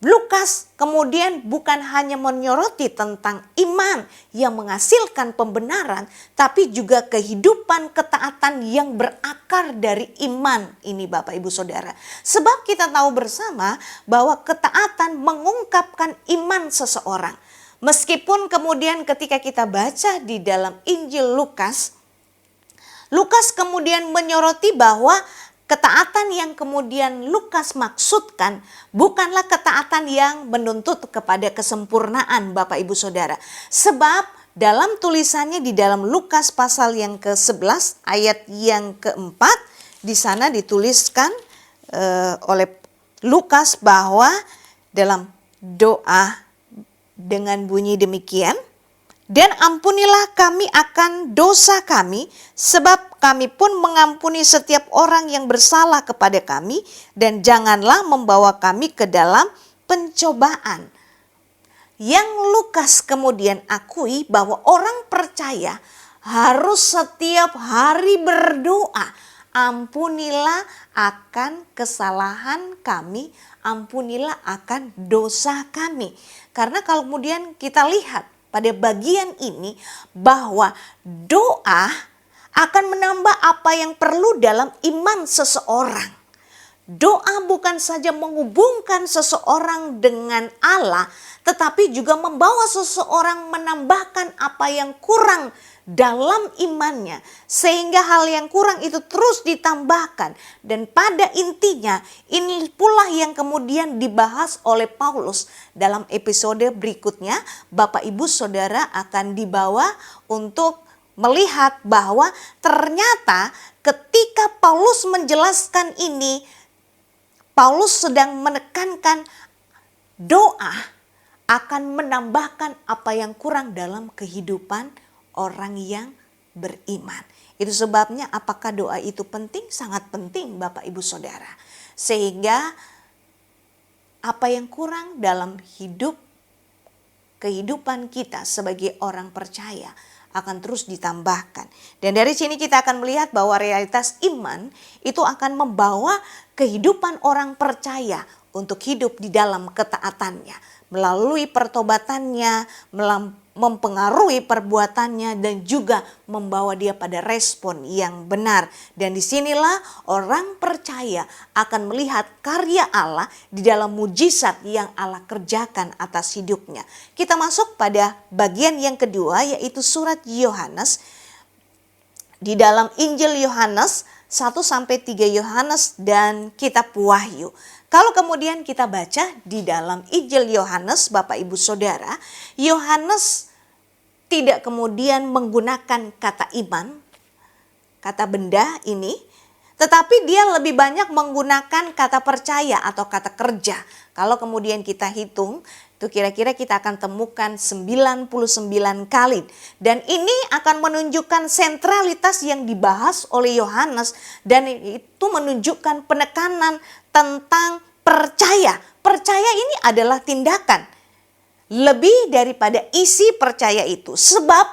Lukas kemudian bukan hanya menyoroti tentang iman yang menghasilkan pembenaran, tapi juga kehidupan ketaatan yang berakar dari iman ini, Bapak Ibu Saudara. Sebab kita tahu bersama bahwa ketaatan mengungkapkan iman seseorang. Meskipun kemudian ketika kita baca di dalam Injil Lukas, Lukas kemudian menyoroti bahwa ketaatan yang kemudian Lukas maksudkan bukanlah ketaatan yang menuntut kepada kesempurnaan, Bapak Ibu Saudara. Sebab dalam tulisannya di dalam Lukas pasal yang ke-11 ayat yang keempat, di sana dituliskan oleh Lukas bahwa dalam doa dengan bunyi demikian, dan ampunilah kami akan dosa kami, sebab kami pun mengampuni setiap orang yang bersalah kepada kami, dan janganlah membawa kami ke dalam pencobaan. Yang Lukas kemudian akui bahwa orang percaya harus setiap hari berdoa, ampunilah akan kesalahan kami, ampunilah akan dosa kami. Karena kalau kemudian kita lihat pada bagian ini bahwa doa akan menambah apa yang perlu dalam iman seseorang. Doa bukan saja menghubungkan seseorang dengan Allah, tetapi juga membawa seseorang menambahkan apa yang kurang dalam imannya, sehingga hal yang kurang itu terus ditambahkan. Dan pada intinya ini pula yang kemudian dibahas oleh Paulus dalam episode berikutnya. Bapak Ibu Saudara akan dibawa untuk melihat bahwa ternyata ketika Paulus menjelaskan ini, Paulus sedang menekankan doa akan menambahkan apa yang kurang dalam kehidupan orang yang beriman. Itu sebabnya apakah doa itu penting? Sangat penting, Bapak Ibu Saudara. Sehingga apa yang kurang dalam kehidupan kita sebagai orang percaya akan terus ditambahkan. Dan dari sini kita akan melihat bahwa realitas iman itu akan membawa kehidupan orang percaya untuk hidup di dalam ketaatannya, melalui pertobatannya, mempengaruhi perbuatannya, dan juga membawa dia pada respon yang benar. Dan disinilah orang percaya akan melihat karya Allah di dalam mujizat yang Allah kerjakan atas hidupnya. Kita masuk pada bagian yang kedua, yaitu surat Yohanes. Di dalam Injil Yohanes 1-3 Yohanes dan kitab Wahyu. Kalau kemudian kita baca di dalam Injil Yohanes, Bapak Ibu Saudara, Yohanes tidak kemudian menggunakan kata iman, kata benda ini, tetapi dia lebih banyak menggunakan kata percaya atau kata kerja. Kalau kemudian kita hitung, itu kira-kira kita akan temukan 99 kali. Dan ini akan menunjukkan sentralitas yang dibahas oleh Yohanes, dan itu menunjukkan penekanan tentang percaya. Percaya ini adalah tindakan. Lebih daripada isi percaya itu. Sebab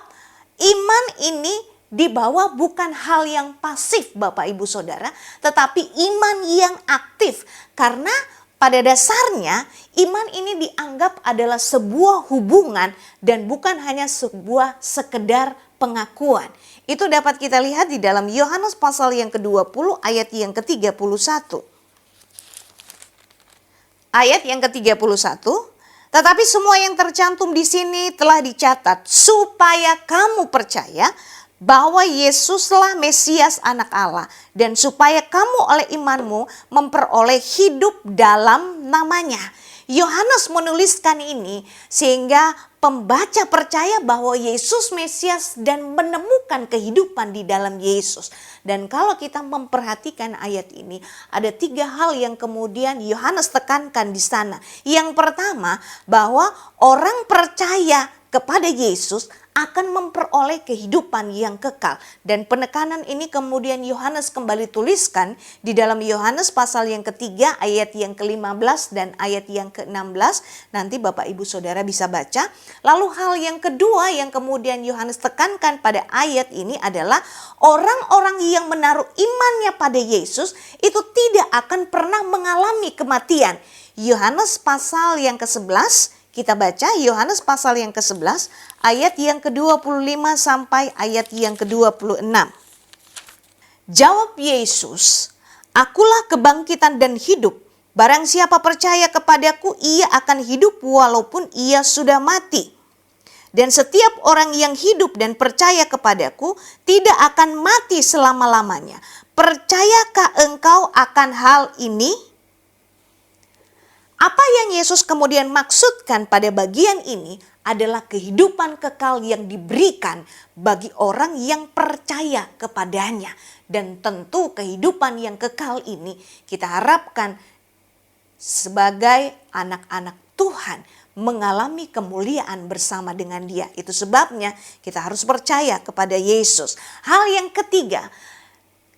iman ini dibawa bukan hal yang pasif Bapak Ibu Saudara, tetapi iman yang aktif. Karena pada dasarnya iman ini dianggap adalah sebuah hubungan dan bukan hanya sebuah sekedar pengakuan. Itu dapat kita lihat di dalam Yohanes pasal yang ke-20 ayat yang ke-31. Ayat yang ke-31, tetapi semua yang tercantum di sini telah dicatat supaya kamu percaya bahwa Yesuslah Mesias Anak Allah, dan supaya kamu oleh imanmu memperoleh hidup dalam namanya. Yohanes menuliskan ini sehingga pembaca percaya bahwa Yesus Mesias dan menemukan kehidupan di dalam Yesus. Dan kalau kita memperhatikan ayat ini, ada 3 hal yang kemudian Yohanes tekankan di sana. Yang pertama, bahwa orang percaya kepada Yesus akan memperoleh kehidupan yang kekal. Dan penekanan ini kemudian Yohanes kembali tuliskan di dalam Yohanes pasal yang ke-3 ayat yang ke-15 dan ayat yang ke-16. Nanti Bapak Ibu Saudara bisa baca. Lalu hal yang kedua yang kemudian Yohanes tekankan pada ayat ini adalah orang-orang yang menaruh imannya pada Yesus itu tidak akan pernah mengalami kematian. Yohanes pasal yang ke-11, kita baca Yohanes pasal yang ke-11 ayat yang ke-25 sampai ayat yang ke-26. Jawab Yesus, "Akulah kebangkitan dan hidup. Barang siapa percaya kepadaku, ia akan hidup walaupun ia sudah mati. Dan setiap orang yang hidup dan percaya kepadaku tidak akan mati selama-lamanya. Percayakah engkau akan hal ini?" Apa yang Yesus kemudian maksudkan pada bagian ini adalah kehidupan kekal yang diberikan bagi orang yang percaya kepadanya. Dan tentu kehidupan yang kekal ini kita harapkan sebagai anak-anak Tuhan mengalami kemuliaan bersama dengan Dia. Itu sebabnya kita harus percaya kepada Yesus. Hal yang ketiga,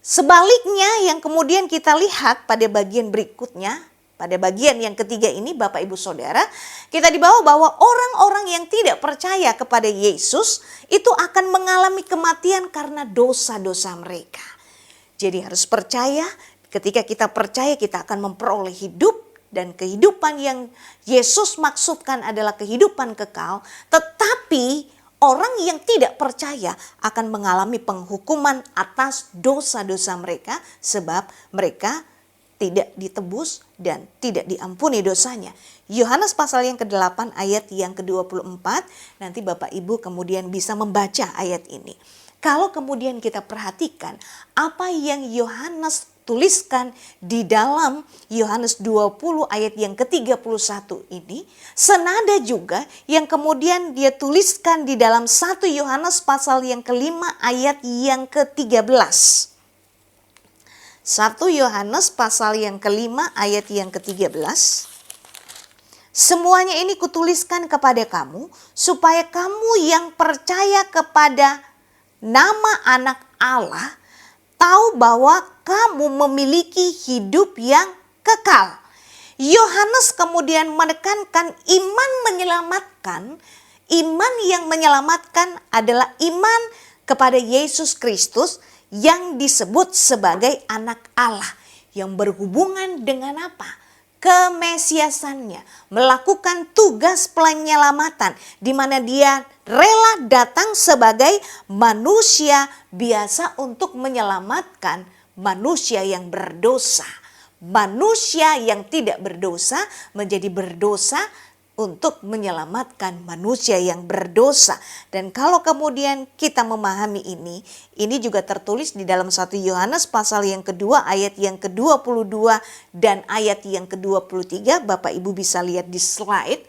sebaliknya yang kemudian kita lihat pada bagian berikutnya, pada bagian yang ketiga ini Bapak Ibu Saudara, kita dibawa bahwa orang-orang yang tidak percaya kepada Yesus itu akan mengalami kematian karena dosa-dosa mereka. Jadi harus percaya, ketika kita percaya kita akan memperoleh hidup, dan kehidupan yang Yesus maksudkan adalah kehidupan kekal. Tetapi orang yang tidak percaya akan mengalami penghukuman atas dosa-dosa mereka, sebab mereka tidak ditebus dan tidak diampuni dosanya. Yohanes pasal yang ke-8 ayat yang ke-24, nanti Bapak Ibu kemudian bisa membaca ayat ini. Kalau kemudian kita perhatikan apa yang Yohanes tuliskan di dalam Yohanes 20 ayat yang ke-31 ini, senada juga yang kemudian dia tuliskan di dalam 1 Yohanes pasal yang ke-5 ayat yang ke-13. 1 Yohanes pasal yang ke-5 ayat yang ke-13. Semuanya ini kutuliskan kepada kamu, supaya kamu yang percaya kepada nama Anak Allah, tahu bahwa kamu memiliki hidup yang kekal. Yohanes kemudian menekankan iman menyelamatkan, iman yang menyelamatkan adalah iman kepada Yesus Kristus yang disebut sebagai anak Allah, yang berhubungan dengan apa? Kemesiasannya, melakukan tugas penyelamatan di mana dia rela datang sebagai manusia biasa untuk menyelamatkan manusia yang berdosa. Manusia yang tidak berdosa menjadi berdosa untuk menyelamatkan manusia yang berdosa. Dan kalau kemudian kita memahami ini juga tertulis di dalam 1 Yohanes pasal yang kedua ayat yang ke-22 dan ayat yang ke-23. Bapak Ibu bisa lihat di slide.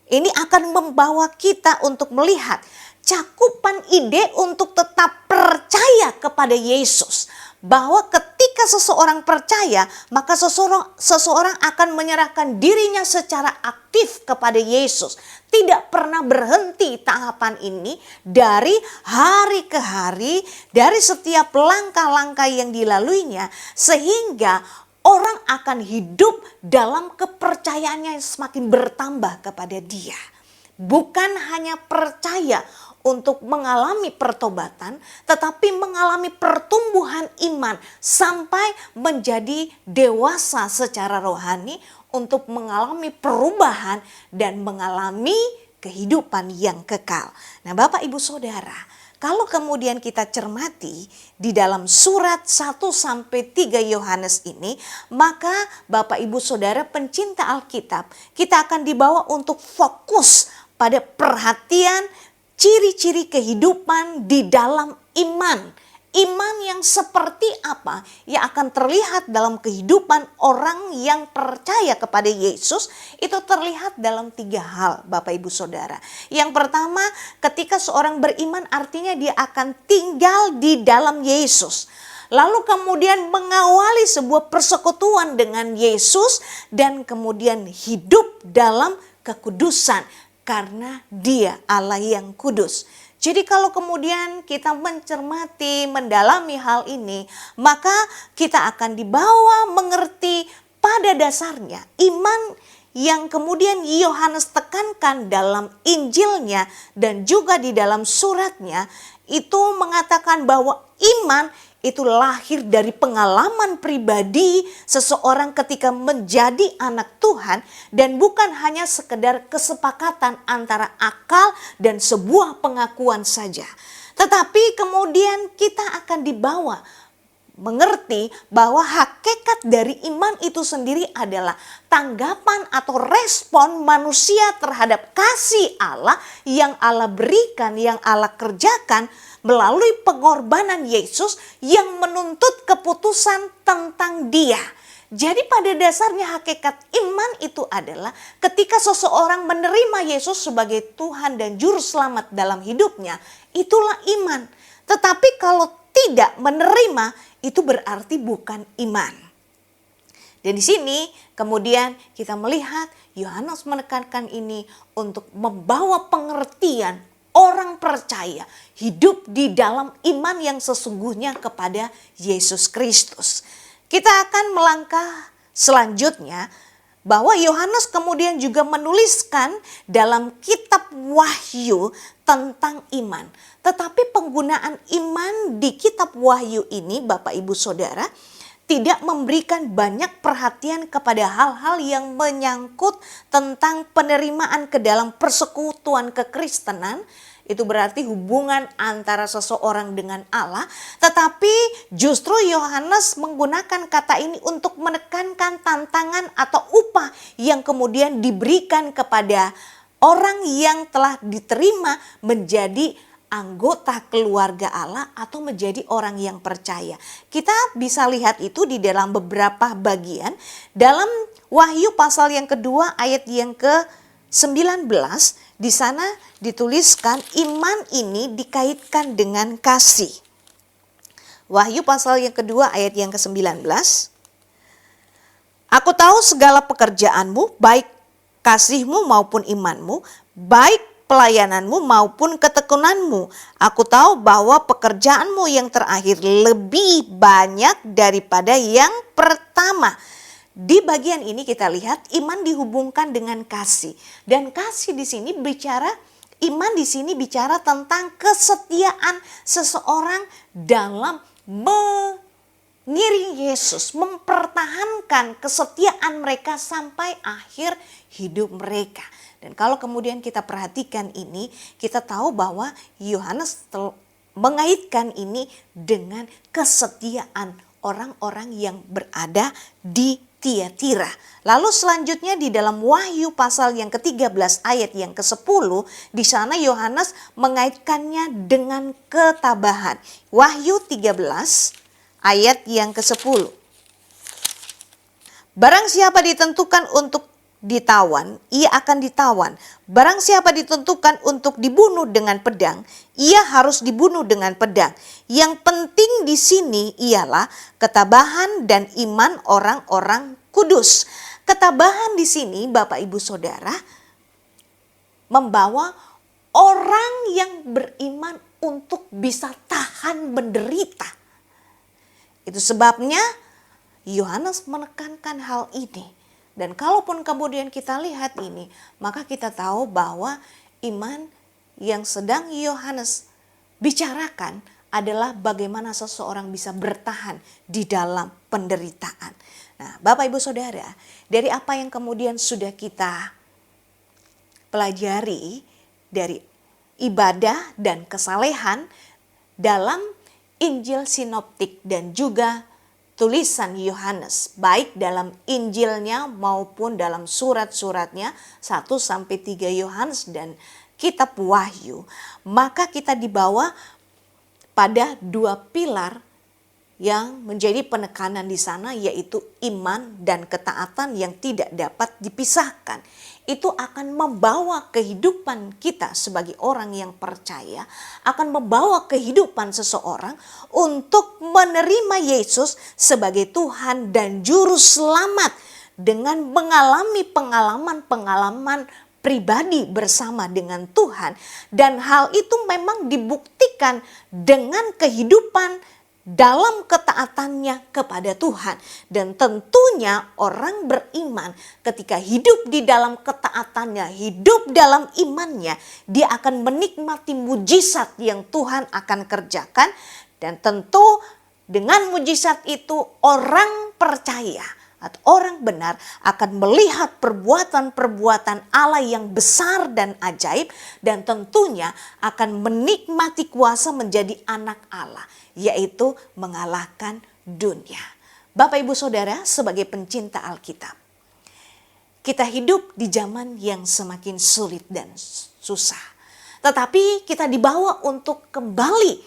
Ini akan membawa kita untuk melihat cakupan ide untuk tetap percaya kepada Yesus. Bahwa ketika seseorang percaya, maka seseorang akan menyerahkan dirinya secara aktif kepada Yesus. Tidak pernah berhenti tahapan ini dari hari ke hari, dari setiap langkah-langkah yang dilaluinya, sehingga orang akan hidup dalam kepercayaannya yang semakin bertambah kepada Dia. Bukan hanya percaya untuk mengalami pertobatan, tetapi mengalami pertumbuhan iman sampai menjadi dewasa secara rohani untuk mengalami perubahan dan mengalami kehidupan yang kekal. Nah, Bapak Ibu Saudara, kalau kemudian kita cermati di dalam surat 1-3 Yohanes ini, maka Bapak Ibu Saudara pencinta Alkitab, kita akan dibawa untuk fokus pada perhatian ciri-ciri kehidupan di dalam iman. Iman yang seperti apa yang akan terlihat dalam kehidupan orang yang percaya kepada Yesus, itu terlihat dalam 3 hal, Bapak Ibu Saudara. Yang pertama, ketika seorang beriman artinya dia akan tinggal di dalam Yesus. Lalu kemudian mengawali sebuah persekutuan dengan Yesus dan kemudian hidup dalam kekudusan. Karena Dia Allah yang kudus. Jadi kalau kemudian kita mencermati, mendalami hal ini, maka kita akan dibawa mengerti pada dasarnya iman yang kemudian Yohanes tekankan dalam Injilnya dan juga di dalam suratnya, itu mengatakan bahwa iman itu lahir dari pengalaman pribadi seseorang ketika menjadi anak Tuhan, dan bukan hanya sekedar kesepakatan antara akal dan sebuah pengakuan saja. Tetapi kemudian kita akan dibawa mengerti bahwa hakikat dari iman itu sendiri adalah tanggapan atau respon manusia terhadap kasih Allah yang Allah berikan, yang Allah kerjakan melalui pengorbanan Yesus yang menuntut keputusan tentang Dia. Jadi pada dasarnya hakikat iman itu adalah ketika seseorang menerima Yesus sebagai Tuhan dan Juru Selamat dalam hidupnya, itulah iman. Tetapi kalau tidak menerima, itu berarti bukan iman. Dan di sini kemudian kita melihat Yohanes menekankan ini untuk membawa pengertian orang percaya hidup di dalam iman yang sesungguhnya kepada Yesus Kristus. Kita akan melangkah selanjutnya bahwa Yohanes kemudian juga menuliskan dalam kitab Wahyu tentang iman. Tetapi penggunaan iman di kitab Wahyu ini, Bapak Ibu Saudara, tidak memberikan banyak perhatian kepada hal-hal yang menyangkut tentang penerimaan ke dalam persekutuan kekristenan. Itu berarti hubungan antara seseorang dengan Allah. Tetapi justru Yohanes menggunakan kata ini untuk menekankan tantangan atau upah yang kemudian diberikan kepada orang yang telah diterima menjadi anggota keluarga Allah atau menjadi orang yang percaya. Kita bisa lihat itu di dalam beberapa bagian. Dalam Wahyu pasal yang kedua ayat yang ke-19, di sana dituliskan iman ini dikaitkan dengan kasih. Wahyu pasal yang kedua ayat yang ke-19. Aku tahu segala pekerjaanmu, baik kasihmu maupun imanmu, baik pelayananmu maupun ketekunanmu. Aku tahu bahwa pekerjaanmu yang terakhir lebih banyak daripada yang pertama. di bagian ini kita lihat iman dihubungkan dengan kasih. Dan kasih di sini iman di sini bicara tentang kesetiaan seseorang dalam mengiring Yesus, mempertahankan kesetiaan mereka sampai akhir hidup mereka. Dan kalau kemudian kita perhatikan ini, kita tahu bahwa Yohanes mengaitkan ini dengan kesetiaan orang-orang yang berada di Tiatira. Lalu selanjutnya di dalam Wahyu pasal yang ke-13 ayat yang ke-10, di sana Yohanes mengaitkannya dengan ketabahan. Wahyu 13 ayat yang ke-10. Barang siapa ditentukan untuk ditawan, ia akan ditawan. Barang siapa ditentukan untuk dibunuh dengan pedang, ia harus dibunuh dengan pedang. Yang penting di sini ialah ketabahan dan iman orang-orang kudus. Ketabahan di sini, Bapak Ibu Saudara, membawa orang yang beriman untuk bisa tahan menderita. Itu sebabnya Yohanes menekankan hal ini. Dan kalaupun kemudian kita lihat ini, maka kita tahu bahwa iman yang sedang Yohanes bicarakan adalah bagaimana seseorang bisa bertahan di dalam penderitaan. Nah, Bapak Ibu Saudara, dari apa yang kemudian sudah kita pelajari dari ibadah dan kesalehan dalam Injil Sinoptik dan juga tulisan Yohanes, baik dalam Injilnya maupun dalam surat-suratnya 1-3 Yohanes dan kitab Wahyu, maka kita dibawa pada 2 pilar yang menjadi penekanan di sana, yaitu iman dan ketaatan yang tidak dapat dipisahkan. Itu akan membawa kehidupan kita sebagai orang yang percaya, akan membawa kehidupan seseorang untuk menerima Yesus sebagai Tuhan dan Juru Selamat dengan mengalami pengalaman-pengalaman pribadi bersama dengan Tuhan. Dan hal itu memang dibuktikan dengan kehidupan dalam ketaatannya kepada Tuhan. Dan tentunya orang beriman ketika hidup di dalam ketaatannya, hidup dalam imannya, dia akan menikmati mujizat yang Tuhan akan kerjakan. Dan tentu dengan mujizat itu orang percaya atau orang benar akan melihat perbuatan-perbuatan Allah yang besar dan ajaib, dan tentunya akan menikmati kuasa menjadi anak Allah, yaitu mengalahkan dunia. Bapak Ibu Saudara, sebagai pencinta Alkitab, kita hidup di zaman yang semakin sulit dan susah. Tetapi kita dibawa untuk kembali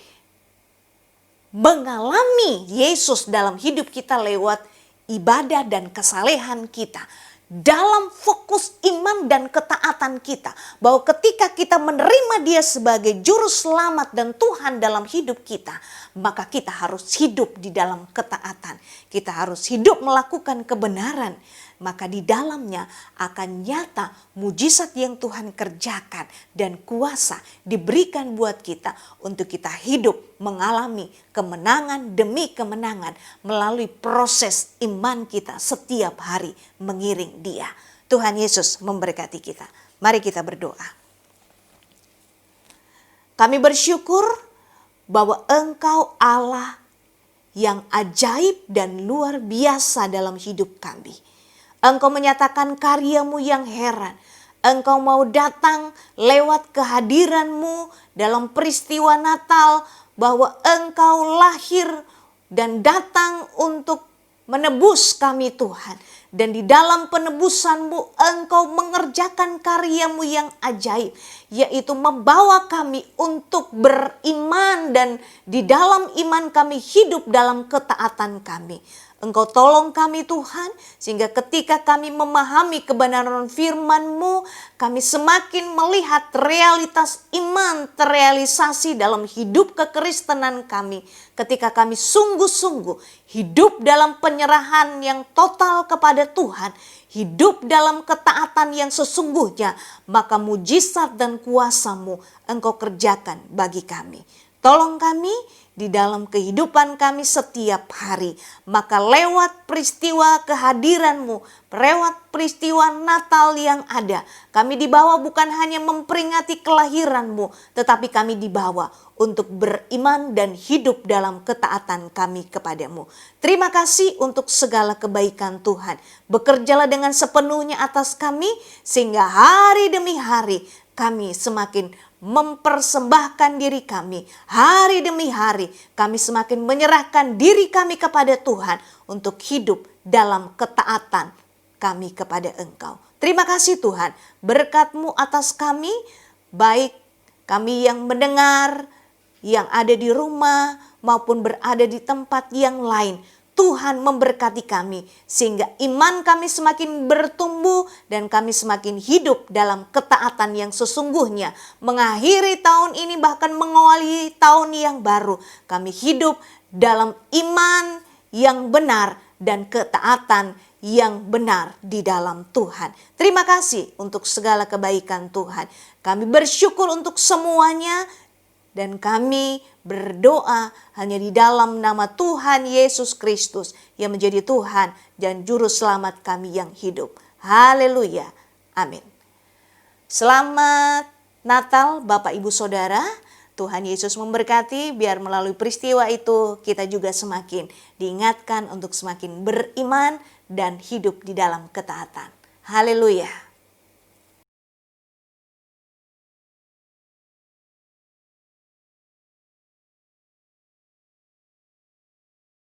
mengalami Yesus dalam hidup kita lewat ibadah dan kesalehan kita, dalam fokus iman dan ketaatan kita, bahwa ketika kita menerima Dia sebagai Juru Selamat dan Tuhan dalam hidup kita, maka kita harus hidup di dalam ketaatan. Kita harus hidup melakukan kebenaran. Maka di dalamnya akan nyata mujizat yang Tuhan kerjakan dan kuasa diberikan buat kita untuk kita hidup mengalami kemenangan demi kemenangan melalui proses iman kita setiap hari mengiring Dia. Tuhan Yesus memberkati kita. Mari kita berdoa. Kami bersyukur bahwa Engkau Allah yang ajaib dan luar biasa dalam hidup kami. Engkau menyatakan karya-Mu yang heran. Engkau mau datang lewat kehadiran-Mu dalam peristiwa Natal, bahwa Engkau lahir dan datang untuk menebus kami Tuhan. Dan di dalam penebusan-Mu Engkau mengerjakan karya-Mu yang ajaib, yaitu membawa kami untuk beriman, dan di dalam iman kami hidup dalam ketaatan kami. Engkau tolong kami Tuhan, sehingga ketika kami memahami kebenaran firman-Mu, kami semakin melihat realitas iman terrealisasi dalam hidup kekristenan kami. Ketika kami sungguh-sungguh hidup dalam penyerahan yang total kepada Tuhan, hidup dalam ketaatan yang sesungguhnya, maka mujizat dan kuasa-Mu Engkau kerjakan bagi kami. tolong kami di dalam kehidupan kami setiap hari. Maka lewat peristiwa kehadiran-Mu, lewat peristiwa Natal yang ada, kami dibawa bukan hanya memperingati kelahiran-Mu, tetapi kami dibawa untuk beriman dan hidup dalam ketaatan kami kepadamu. Terima kasih untuk segala kebaikan Tuhan. Bekerjalah dengan sepenuhnya atas kami, sehingga hari demi hari kami semakin mempersembahkan diri kami. Hari demi hari kami semakin menyerahkan diri kami kepada Tuhan untuk hidup dalam ketaatan kami kepada Engkau. Terima kasih Tuhan, berkat-Mu atas kami, baik kami yang mendengar, yang ada di rumah maupun berada di tempat yang lain. Tuhan memberkati kami sehingga iman kami semakin bertumbuh dan kami semakin hidup dalam ketaatan yang sesungguhnya. Mengakhiri tahun ini bahkan mengawali tahun yang baru, kami hidup dalam iman yang benar dan ketaatan yang benar di dalam Tuhan. Terima kasih untuk segala kebaikan Tuhan. Kami bersyukur untuk semuanya. Dan kami berdoa hanya di dalam nama Tuhan Yesus Kristus yang menjadi Tuhan dan Juru Selamat kami yang hidup. Haleluya. Amin. Selamat Natal Bapak Ibu Saudara. Tuhan Yesus memberkati, biar melalui peristiwa itu kita juga semakin diingatkan untuk semakin beriman dan hidup di dalam ketaatan. Haleluya.